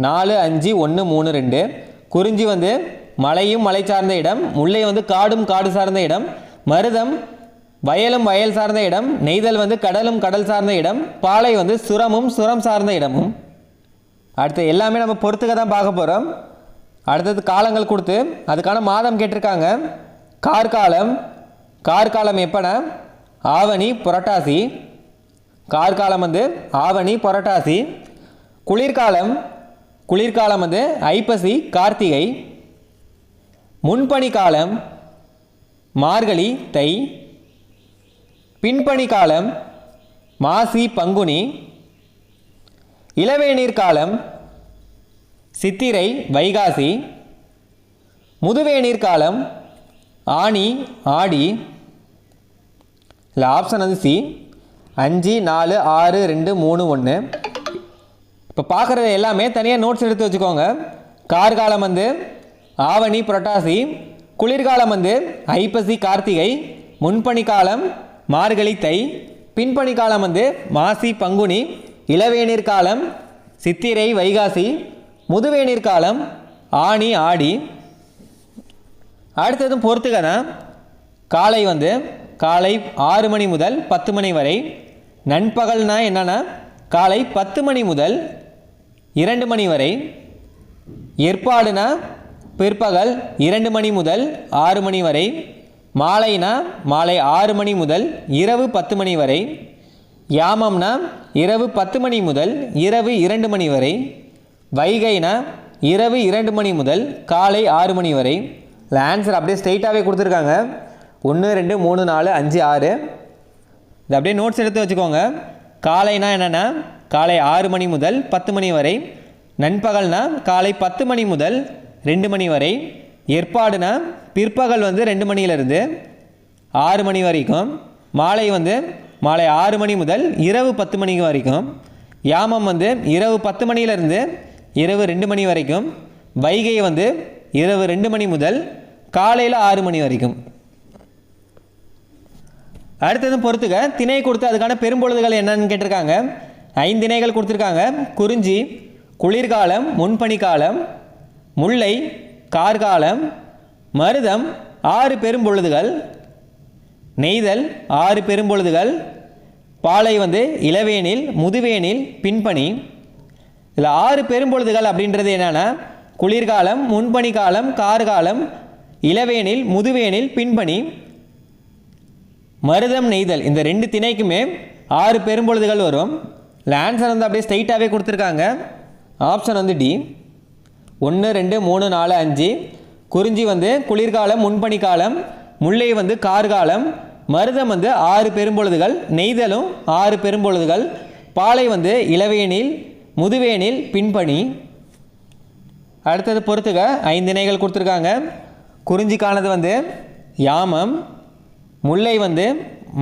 4, 5, 1, 3, 2. குறிஞ்சி வந்து மலையும் மலை சார்ந்த இடம். முல்லை வந்து காடும் காடு சார்ந்த இடம். மருதம் வயலும் வயல் சார்ந்த இடம். நெய்தல் வந்து கடலும் கடல் சார்ந்த இடம். பாலை வந்து சுரமும் சுரம் சார்ந்த இடமும். அடுத்து எல்லாமே நம்ம பொறுத்துக்க தான் பார்க்க போகிறோம். அடுத்தது காலங்கள் கொடுத்து அதுக்கான மாதம் கேட்டிருக்காங்க. கார்காலம். கார்காலம் எப்போனா ஆவணி புரட்டாசி. கார்காலம் வந்து ஆவணி புரட்டாசி. குளிர்காலம். குளிர்காலம் வந்து ஐப்பசி கார்த்திகை. முன்பனி காலம் மார்கழி தை. பின்பனி காலம் மாசி பங்குனி. இளவேநீர் காலம் சித்திரை வைகாசி. முதுவேநீர் காலம் ஆனி ஆடி. இல்லை ஆப்ஷன் வந்து சி. 5, 4, 6, 2, 3, 1. இப்போ பார்க்குறது எல்லாமே தனியாக நோட்ஸ் எடுத்து வச்சுக்கோங்க. கார்காலம் வந்து ஆவணி புரட்டாசி. குளிர்காலம் வந்து ஐப்பசி கார்த்திகை. முன்பனி காலம் மார்கழி தை. பின்பனி காலம் வந்து மாசி பங்குனி. இளவேநீர் காலம் சித்திரை வைகாசி. முதுவேநீர் காலம் ஆனி ஆடி. அடுத்ததும் பொறுத்துக்கனா காலை வந்து காலை 6 மணி முதல் 10 மணி வரை. நண்பகல்னா என்னன்னா காலை 10 மணி முதல் 2 மணி வரை. ஏற்பாடுனா பிற்பகல் 2 மணி முதல் 6 மணி வரை. மாலைனா மாலை 6 மணி முதல் இரவு 10 மணி வரை. யாமம்னா இரவு 10 மணி முதல் இரவு 2 மணி வரை. வைகைனா இரவு 2 மணி முதல் காலை 6 மணி வரை. இல்லை ஆன்சர் அப்படியே ஸ்ட்ரெயிட்டாகவே கொடுத்துருக்காங்க. 1 2 3 4 5 6. இது அப்படியே நோட்ஸ் எடுத்து வச்சுக்கோங்க. காலைனா என்னென்னா காலை 6 மணி முதல் 10 மணி வரை. நண்பகல்னா காலை 10 மணி முதல் 2 மணி வரை. ஏற்பாடுனா பிற்பகல் 2 மணியிலிருந்து 6 மணி வரைக்கும். மாலை மாலை 6 மணி முதல் இரவு 10 மணி வரைக்கும். யாமம் இரவு 10 மணியிலிருந்து இரவு 2 மணி வரைக்கும். வைகை இரவு 2 மணி முதல் காலையில் 6 மணி வரைக்கும். அடுத்ததும் பொறுத்துக்க திணை கொடுத்து அதுக்கான பெரும்பொழுதுகள் என்னன்னு கேட்டிருக்காங்க. 5 திணைகள் கொடுத்துருக்காங்க. குறிஞ்சி குளிர்காலம் முன்பனிக்காலம், முல்லை கார்காலம், மருதம் 6 பெரும்பொழுதுகள், நெய்தல் 6 பெரும்பொழுதுகள், பாலை இளவேனில் முதுவேனில் பின்பனி. இதில் 6 பெரும்பொழுதுகள் அப்படின்றது என்னென்னா குளிர்காலம் முன்பனிக்காலம் கார்காலம் இளவேனில் முதுவேனில் பின்பனி. மருதம் நெய்தல் இந்த 2 திணைக்குமே 6 பெரும்பொழுதுகள் வரும். இல்லை ஆன்சர் அப்படியே ஸ்ட்ரைட்டாகவே கொடுத்துருக்காங்க. Option D 1 2 3 4 5. குறிஞ்சி குளிர்காலம் முன்பனிக்காலம், முல்லை கார்காலம், மருதம் 6 பெரும்பொழுதுகள், நெய்தலும் 6 பெரும்பொழுதுகள், பாலை இளவேனில் முதுவேனில் பின்பனி. அடுத்தது பொறுத்துக்க 5 திணைகள் கொடுத்துருக்காங்க. குறிஞ்சிக்கானது யாமம், முல்லை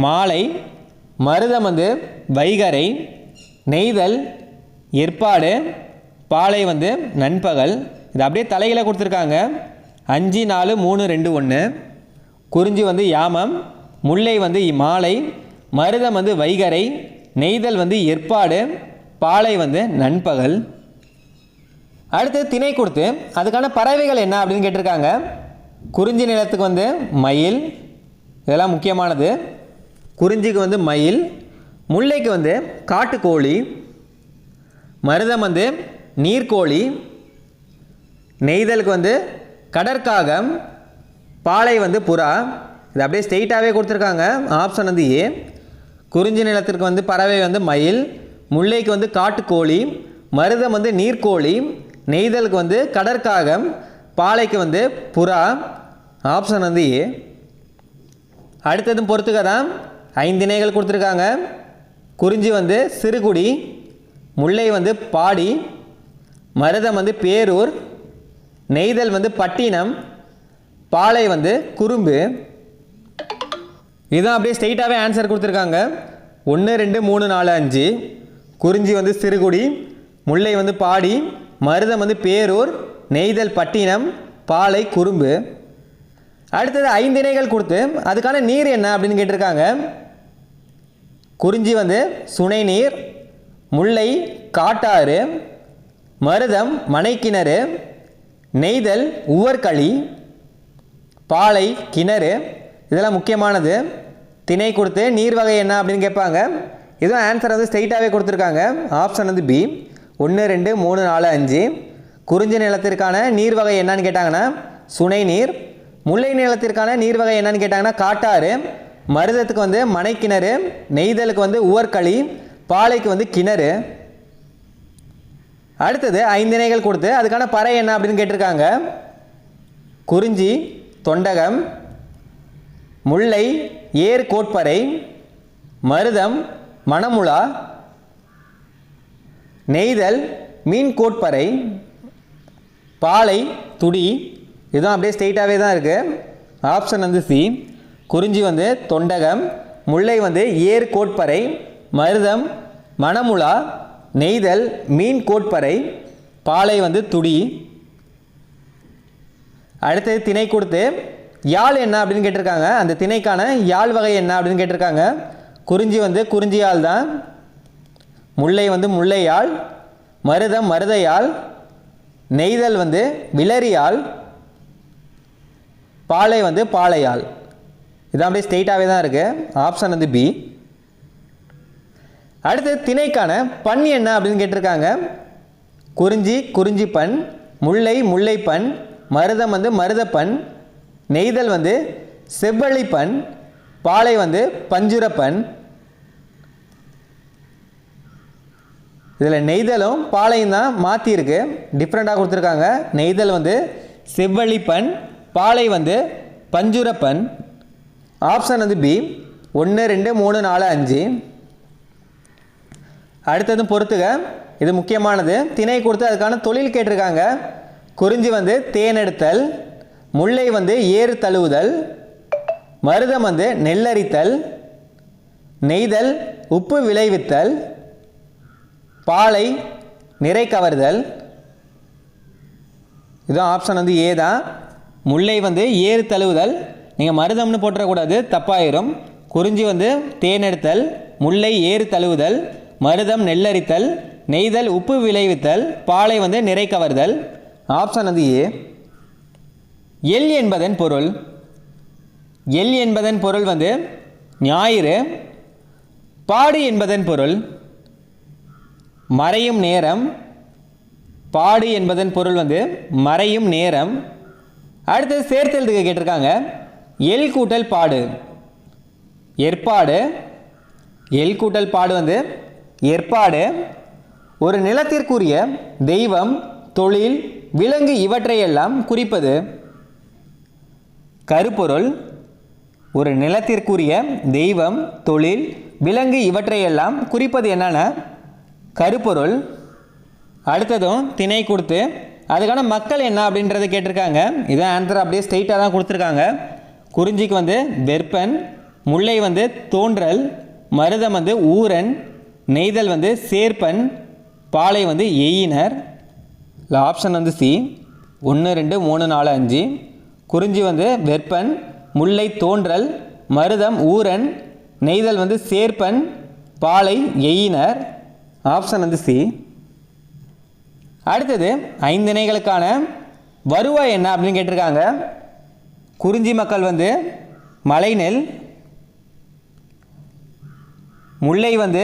மாலை, மருதம் வைகரை, நெய்தல் ஏற்பாடு, பாலை நண்பகல். இது அப்படியே தலைகளை கொடுத்துருக்காங்க. 5 4 3 2 1. குறிஞ்சி யாமம், முல்லை மாலை, மருதம் வைகரை, நெய்தல் ஏற்பாடு, பாலை நண்பகல். அடுத்து திணை கொடுத்து அதுக்கான பறவைகள் என்ன அப்படின்னு கேட்டிருக்காங்க. குறிஞ்சி நிலத்துக்கு மயில், இதெல்லாம் முக்கியமானது. குறிஞ்சிக்கு மயில், முல்லைக்கு காட்டுக்கோழி, மருதம் நீர்க்கோழி, நெய்தலுக்கு கடற்காகம், பாலை புறா. இது அப்படியே ஸ்ட்ரெயிட்டாகவே கொடுத்துருக்காங்க. Option A. குறிஞ்சி நிலத்திற்கு பறவை மயில், முல்லைக்கு காட்டுக்கோழி, மருதம் நீர்க்கோழி, நெய்தலுக்கு கடற்காகம், பாலைக்கு புறா. Option A. அடுத்ததும் பொறுத்துக்க தான் 5 திணைகள் கொடுத்துருக்காங்க. குறிஞ்சி சிறுகுடி, முல்லை பாடி, மருதம் பேரூர், நெய்தல் பட்டினம், பாலை குறும்பு. இதுதான் அப்படியே ஸ்ட்ரெயிட்டாகவே ஆன்சர் கொடுத்துருக்காங்க. 1 2 3 4 5. குறிஞ்சி சிறுகுடி, முல்லை பாடி, மருதம் பேரூர், நெய்தல் பட்டினம், பாலை குறும்பு. அடுத்தது 5 திணைகள் கொடுத்து அதுக்கான நீர் என்ன அப்படின்னு கேட்டிருக்காங்க. குறிஞ்சி சுனை நீர், முல்லை காட்டாறு, மருதம் மனைக்கிணறு, நெய்தல் உவர்களி, பாலை கிணறு. இதெல்லாம் முக்கியமானது. திணை கொடுத்து நீர் வகை என்ன அப்படின்னு கேட்பாங்க. இதுவும் ஆன்சர் ஸ்ட்ரெயிட்டாகவே கொடுத்துருக்காங்க. Option B 1 2 3 4 5. குறிஞ்சி நிலத்திற்கான நீர் வகை என்னன்னு கேட்டாங்கன்னா சுனை நீர், முல்லை நிலத்திற்கான நீர் வகை என்னன்னு கேட்டாங்கன்னா காட்டாறு, மருதத்துக்கு மனைக்கிணறு, நெய்தலுக்கு உவர்களி, பாலைக்கு கிணறு. அடுத்தது 5 திணைகள் கொடுத்து அதுக்கான பறை என்ன அப்படின்னு கேட்டிருக்காங்க. குறிஞ்சி தொண்டகம், முல்லை ஏர் கோட்பறை, மருதம் மணமுலா, நெய்தல் மீன் கோட்பறை, பாலை துடி. இதுதான் அப்படியே ஸ்ட்ரெயிட்டாகவே தான் இருக்குது. Option C. குறிஞ்சி தொண்டகம், முல்லை ஏர் கோட்பறை, மருதம் மணமுலா, நெய்தல் மீன் கோட்பறை, பாலை துடி. அடுத்தது திணை கொடுத்து யாழ் என்ன அப்படின்னு கேட்டிருக்காங்க. அந்த திணைக்கான யாழ் வகை என்ன அப்படின்னு கேட்டிருக்காங்க. குறிஞ்சி குறிஞ்சியாழ் தான், முல்லை முல்லையாழ், மருதம் மருதையாழ், நெய்தல் விளரியாழ், பாலை பாலையாழ். இதான் அப்படியே ஸ்ட்ரெயிட்டாகவே தான் இருக்குது. Option B. அடுத்து திணைக்கான பண் என்ன அப்படின்னு கேட்டிருக்காங்க. குறிஞ்சி குறிஞ்சிப்பண், முல்லை முல்லைப்பண், மருதம் மருதப்பண், நெய்தல் செவ்வழிப்பண், பாலை பஞ்சுரப்பண். இதில் நெய்தலும் பாலையும் தான் மாற்றிருக்கு, டிஃப்ரெண்ட்டாக கொடுத்துருக்காங்க. நெய்தல் செவ்வழிப்பண், பாலை வந்து பஞ்சுரப்பன். ஆப்ஷன் வந்து பி 1 2 3 4 5. அடுத்ததும் பொறுத்துக, இது முக்கியமானது. திணை கொடுத்து அதுக்கான தொழில் கேட்டிருக்காங்க. குறிஞ்சி வந்து தேனெடுத்தல், முல்லை வந்து ஏறு தழுவுதல், மருதம் வந்து நெல்லரித்தல், நெய்தல் உப்பு விளைவித்தல், பாலை நிறை கவர்தல். இதுதான் ஆப்ஷன் வந்து ஏ தான். முல்லை வந்து ஏறு தழுவுதல், நீங்கள் மருதம்னு போட்டுறக்கூடாது, தப்பாயிரும். குறிஞ்சி வந்து தேனெடுத்தல், முல்லை ஏறு தழுவுதல், மருதம் நெல்லரித்தல், நெய்தல் உப்பு விளைவித்தல், பாலை வந்து நிறை கவர்தல். ஆப்ஷன் வந்து ஏ. எல் என்பதன் பொருள். எல் என்பதன் பொருள் வந்து ஞாயிறு. பாடு என்பதன் பொருள் மறையும் நேரம். பாடு என்பதன் பொருள் வந்து மறையும் நேரம். அடுத்தது சேர்த்தெழுதுக கேட்டிருக்காங்க. எல் கூட்டல் பாடு ஏற்பாடு. எல் கூட்டல் பாடு வந்து ஏற்பாடு. ஒரு நிலத்திற்குரிய தெய்வம், தொழில், விலங்கு இவற்றையெல்லாம் குறிப்பது. கருப்பொருள். ஒரு நிலத்திற்குரிய தெய்வம், தொழில், விலங்கு இவற்றையெல்லாம் குறிப்பது என்னென்ன கருப்பொருள். அடுத்ததும் திணை கொடுத்து அதுக்கான மக்கள் என்ன அப்படின்றத கேட்டிருக்காங்க. இதான் ஆன்சர், அப்படியே ஸ்ட்ரெயிட்டாக தான் கொடுத்துருக்காங்க. குறிஞ்சிக்கு வந்து வெற்பன், முல்லை வந்து தோன்றல், மருதம் வந்து ஊரன், நெய்தல் வந்து சேர்ப்பன், பாலை வந்து எயினர். இல்லை ஆப்ஷன் வந்து சி 1 2 3 4 5. குறிஞ்சி வந்து வெற்பன், முல்லை தோன்றல், மருதம் ஊரன், நெய்தல் வந்து சேர்ப்பன், பாலை எயினர். ஆப்ஷன் வந்து சி. அடுத்தது 5 திணைகளுக்கான வருவாய் என்ன அப்படின்னு கேட்டிருக்காங்க. குறிஞ்சி மக்கள் வந்து மலைநெல், முல்லை வந்து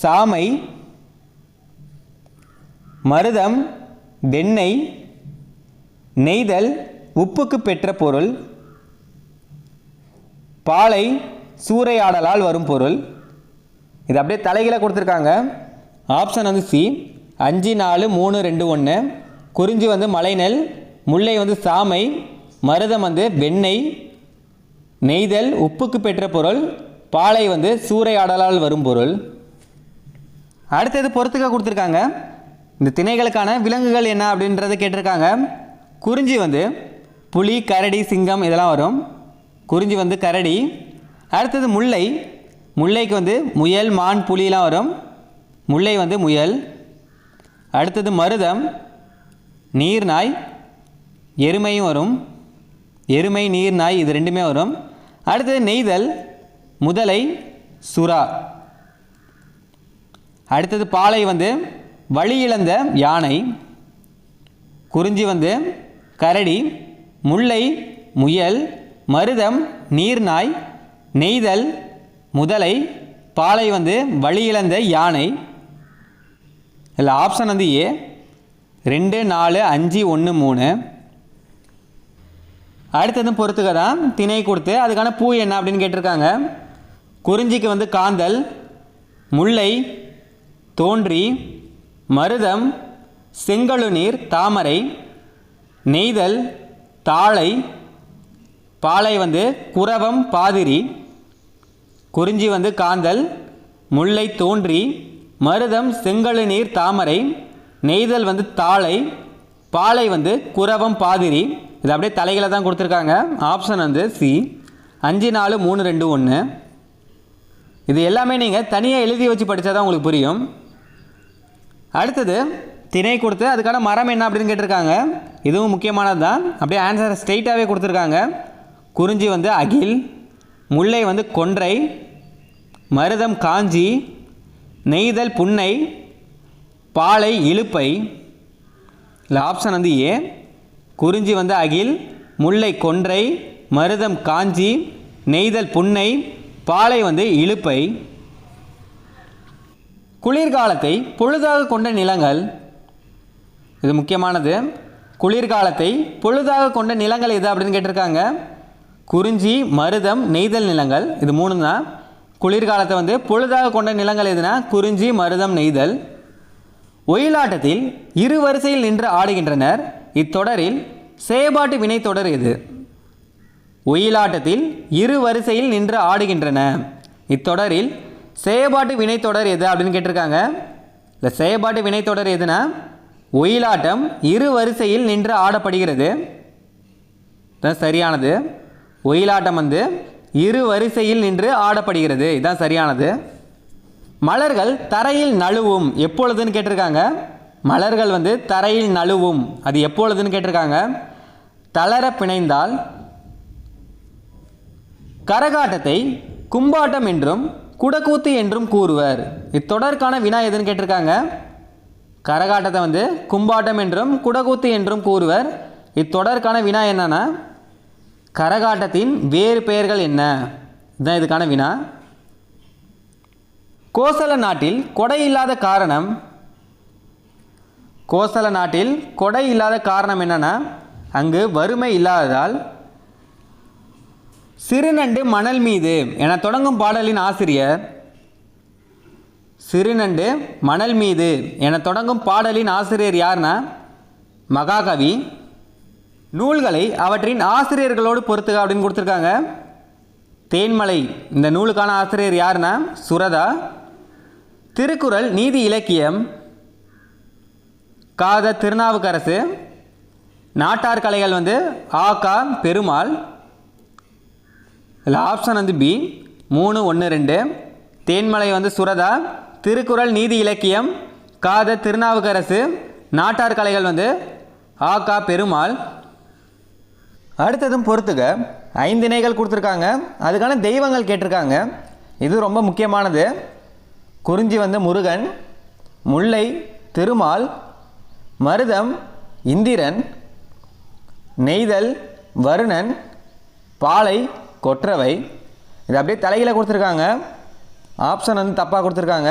சாமை, மருதம் வெண்ணெய், நெய்தல் உப்புக்கு பெற்ற பொருள், பாலை சூறையாடலால் வரும் பொருள். இது அப்படியே தலைகீழ கொடுத்துருக்காங்க. ஆப்ஷன் வந்து சி 5 4 3 2 1. குறிஞ்சி வந்து மலைநெல், முல்லை வந்து சாமை, மருதம் வந்து வெண்ணெய், நெய்தல் உப்புக்கு பெற்ற பொருள், பாலை வந்து சூறையாடலால் வரும் பொருள். அடுத்தது பொறுத்துக்க கொடுத்துருக்காங்க. இந்த திணைகளுக்கான விலங்குகள் என்ன அப்படின்றத கேட்டிருக்காங்க. குறிஞ்சி வந்து புலி, கரடி, சிங்கம் இதெல்லாம் வரும். குறிஞ்சி வந்து கரடி. அடுத்தது முல்லை. முல்லைக்கு வந்து முயல், மான், புலிலாம் வரும். முல்லை வந்து முயல். அடுத்தது மருதம் நீர்நாய், எருமையும் வரும். எருமை, நீர்நாய் இது ரெண்டுமே வரும். அடுத்தது நெய்தல் முதலை, சுறா. அடுத்தது பாலை வந்து வழியிழந்த யானை. குறிஞ்சி வந்து கரடி, முல்லை முயல், மருதம் நீர்நாய், நெய்தல் முதலை, பாலை வந்து வழியிழந்த யானை. இல்லை ஆப்ஷன் வந்து ஏ 2 4 5 1 3. அடுத்ததும் பொறுத்துக்க தான் திணை கொடுத்து அதுக்கான பூ என்ன அப்படின்னு கேட்டிருக்காங்க. குறிஞ்சிக்கு வந்து காந்தல், முல்லை தோன்றி, மருதம் செங்கழுநீர் தாமரை, நெய்தல் தாழை, பாலை வந்து குரவம் பாதிரி. குறிஞ்சி வந்து காந்தல், முல்லை தோன்றி, மருதம் செங்கழுநீர் தாமரை, நெய்தல் வந்து தாழை, பாலை வந்து குரவம் பாதிரி. இது அப்படியே தலைகளை தான் கொடுத்துருக்காங்க. ஆப்ஷன் வந்து சி 5 4 3 2 1. இது எல்லாமே நீங்கள் தனியாக எழுதி வச்சு படித்தா தான் உங்களுக்கு புரியும். அடுத்தது திணை கொடுத்து அதுக்கான மரம் என்ன அப்படின்னு கேட்டிருக்காங்க. இதுவும் முக்கியமானது தான். அப்படியே ஆன்சரை ஸ்ட்ரெயிட்டாகவே கொடுத்துருக்காங்க. குறிஞ்சி வந்து அகில், முல்லை வந்து கொன்றை, மருதம் காஞ்சி, நெய்தல் புன்னை, பாலை இழுப்பை. இல்லை ஆப்ஷன் வந்து ஏ குறிஞ்சி வந்து அகில், முல்லை கொன்றை, மருதம் காஞ்சி, நெய்தல் புன்னை, பாலை வந்து இழுப்பை. குளிர்காலத்தை பொழுதாக கொண்ட நிலங்கள். இது முக்கியமானது. குளிர்காலத்தை பொழுதாக கொண்ட நிலங்கள் எது அப்படின்னு கேட்டிருக்காங்க. குறிஞ்சி, மருதம், நெய்தல் நிலங்கள் இது 3 தான். குளிர்காலத்தை வந்து பொழுதாக கொண்ட நிலங்கள் எதுனா குறிஞ்சி, மருதம், நெய்தல். ஒயிலாட்டத்தில் இரு வரிசையில் நின்று ஆடுகின்றனர். இத்தொடரில் செயற்பாட்டு வினை தொடர் எது? ஒயிலாட்டத்தில் இரு வரிசையில் நின்று ஆடுகின்றன. இத்தொடரில் செயபாட்டு வினைத்தொடர் எது அப்படின்னு கேட்டிருக்காங்க. இல்லை, செயபாட்டு வினைத்தொடர் எதுனா ஒயிலாட்டம் இரு வரிசையில் நின்று ஆடப்படுகிறது. இதுதான் சரியானது. ஒயிலாட்டம் இரு வரிசையில் நின்று ஆடப்படுகிறது. இதுதான் சரியானது. மலர்கள் தரையில் நழுவும் எப்பொழுதுன்னு கேட்டிருக்காங்க. மலர்கள் தரையில் நழுவும் அது எப்பொழுதுன்னு கேட்டிருக்காங்க. தளர பிணைந்தால். கரகாட்டத்தை கும்பாட்டம் என்றும் குடக்கூத்து என்றும் கூறுவர். இத்தொடருக்கான வினா எதுன்னு கேட்டிருக்காங்க. கரகாட்டத்தை கும்பாட்டம் என்றும் குடக்கூத்து என்றும் கூறுவர். இத்தொடருக்கான வினா என்னன்னா கரகாட்டத்தின் வேறு பெயர்கள் என்ன? இதுதான் இதுக்கான வினா. கோசல நாட்டில் கொடை இல்லாத காரணம். கோசல நாட்டில் கொடை இல்லாத காரணம் என்னன்னா அங்கு வறுமை இல்லாததால். சிறுநண்டு மணல் மீது என தொடங்கும் பாடலின் ஆசிரியர். சிறுநண்டு மணல் மீது என தொடங்கும் பாடலின் ஆசிரியர் யார்னா மகாகவி. நூல்களை அவற்றின் ஆசிரியர்களோடு பொறுத்துக அப்படின்னு கொடுத்துருக்காங்க. தேன்மலை இந்த நூலுக்கான ஆசிரியர் யார்னா சுரதா. திருக்குறள் நீதி இலக்கியம் காத திருநாவுக்கரசு. நாட்டார் கலைகள் ஆகா பெருமாள். இதில் ஆப்ஷன் பி 3, 1, 2. தேன்மலை சுரதா, திருக்குறள் நீதி இலக்கியம் காத திருநாவுக்கரசு, நாட்டார் கலைகள் ஆகா பெருமாள். அடுத்ததும் பொறுத்துக. 5 இணைகள் கொடுத்துருக்காங்க. அதுக்கான தெய்வங்கள் கேட்டிருக்காங்க. இது ரொம்ப முக்கியமானது. குறிஞ்சி முருகன், முல்லை திருமால், மருதம் இந்திரன், நெய்தல் வருணன், பாலை கொற்றவை. இது அப்படியே தலையில் கொடுத்துருக்காங்க. ஆப்ஷன் தப்பாக கொடுத்துருக்காங்க.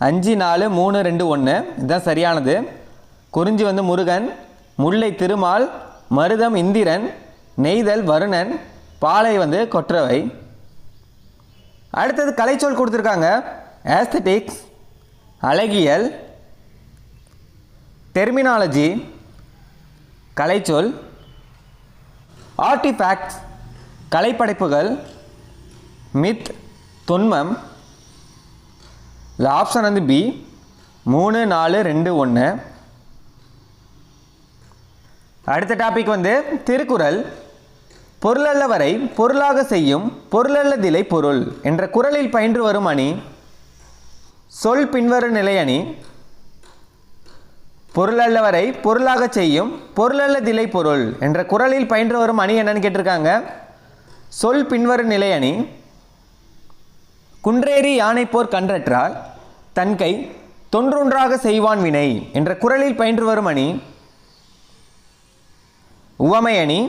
5, 4, 3, 2, 1 இதுதான் சரியானது. குறிஞ்சி முருகன், முல்லை திருமால், மருதம் இந்திரன், நெய்தல் வருணன், பாலை கொற்றவை. அடுத்தது கலைச்சொல் கொடுத்துருக்காங்க. ஆஸ்தட்டிக்ஸ் அழகியல், டெர்மினாலஜி கலைச்சொல், ஆர்டிஃபேக்ட்ஸ் கலைப்படைப்புகள், மித் தொன்மம். Option B 3, 4, 2, 1. அடுத்த டாபிக் திருக்குறள். பொருளல்ல வரை பொருளாக செய்யும் பொருளல்லதிலை பொருள் என்ற குறளில் பயின்று வரும் அணி. சொல் பின்வரும் நிலையணி. பொருளல்ல வரை பொருளாக செய்யும் பொருளல்லதிலை பொருள் என்ற குறளில் பயின்று வரும் அணி என்னன்னு கேட்டிருக்காங்க. சொல் பின்வரும் நிலையணி. குன்றேறி யானை போர் கன்றற்றால் தன்கை தொன்றொன்றாக செய்வான் வினை என்ற குறளில் பயின்று வரும் அணி. உவமை அணி.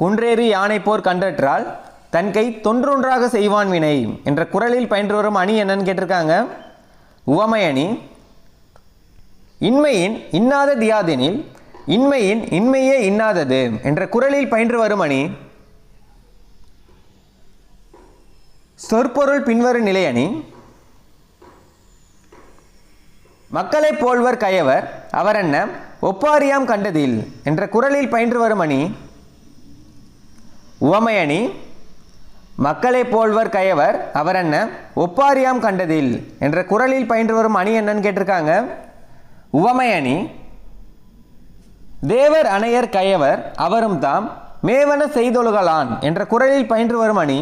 குன்றேறி யானை போர் கன்றற்றால் தன்கை தொன்றொன்றாக செய்வான் வினை என்ற குறளில் பயின்று வரும் அணி என்னன்னு கேட்டிருக்காங்க. உவமை அணி. இன்மையின் இன்னாத தியாதெனில் இன்மையின் இன்மையே இன்னாதது என்ற குறளில் பயின்று வரும் அணி. சொற்பொருள் பின்வரும் நிலையணி. மக்களை போல்வர் கயவர் அவரென்ன ஒப்பாரியாம் கண்டதில் என்ற குறளில் பயின்று வரும் அணி. உவமை அணி. மக்களை போல்வர் கயவர் அவரென்ன ஒப்பாரியாம் கண்டதில் என்ற குறளில் பயின்று வரும் அணி என்னன்னு கேட்டிருக்காங்க. உவமை அணி. தேவர் அணையர் கயவர் அவரும் தாம் மேவன செய்தொழுகலான் என்ற குறளில் பயின்று வரும் அணி.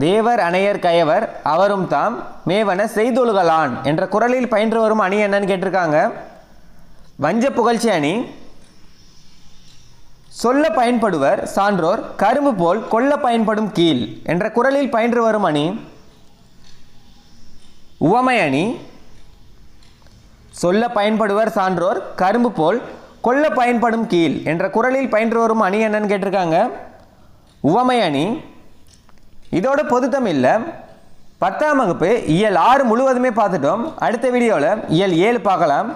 தேவர் அணையர் கயவர் அவரும் தாம் மேவன செய்தொழுகலான் என்ற குறளில் பயின்று வரும் அணி என்னன்னு கேட்டிருக்காங்க. வஞ்ச புகழ்ச்சி அணி. சொல்ல பயன்படுவர் சான்றோர் கரும்பு போல் கொல்ல பயன்படும் கீழ் என்ற குறளில் பயின்று வரும் அணி. உவமை அணி. சொல்ல பயன்படுவர் சான்றோர் கரும்பு போல் கொல்ல பயன்படும் கீழ் என்ற குறளில் பயின்று வரும் அணி என்னன்னு கேட்டிருக்காங்க. உவமை அணி. இதோட பொதுத்தமில்ல 10ஆம் வகுப்பு இயல் 6 முழுவதுமே பார்த்துட்டோம். அடுத்த வீடியோவில் இயல் 7 பார்க்கலாம்.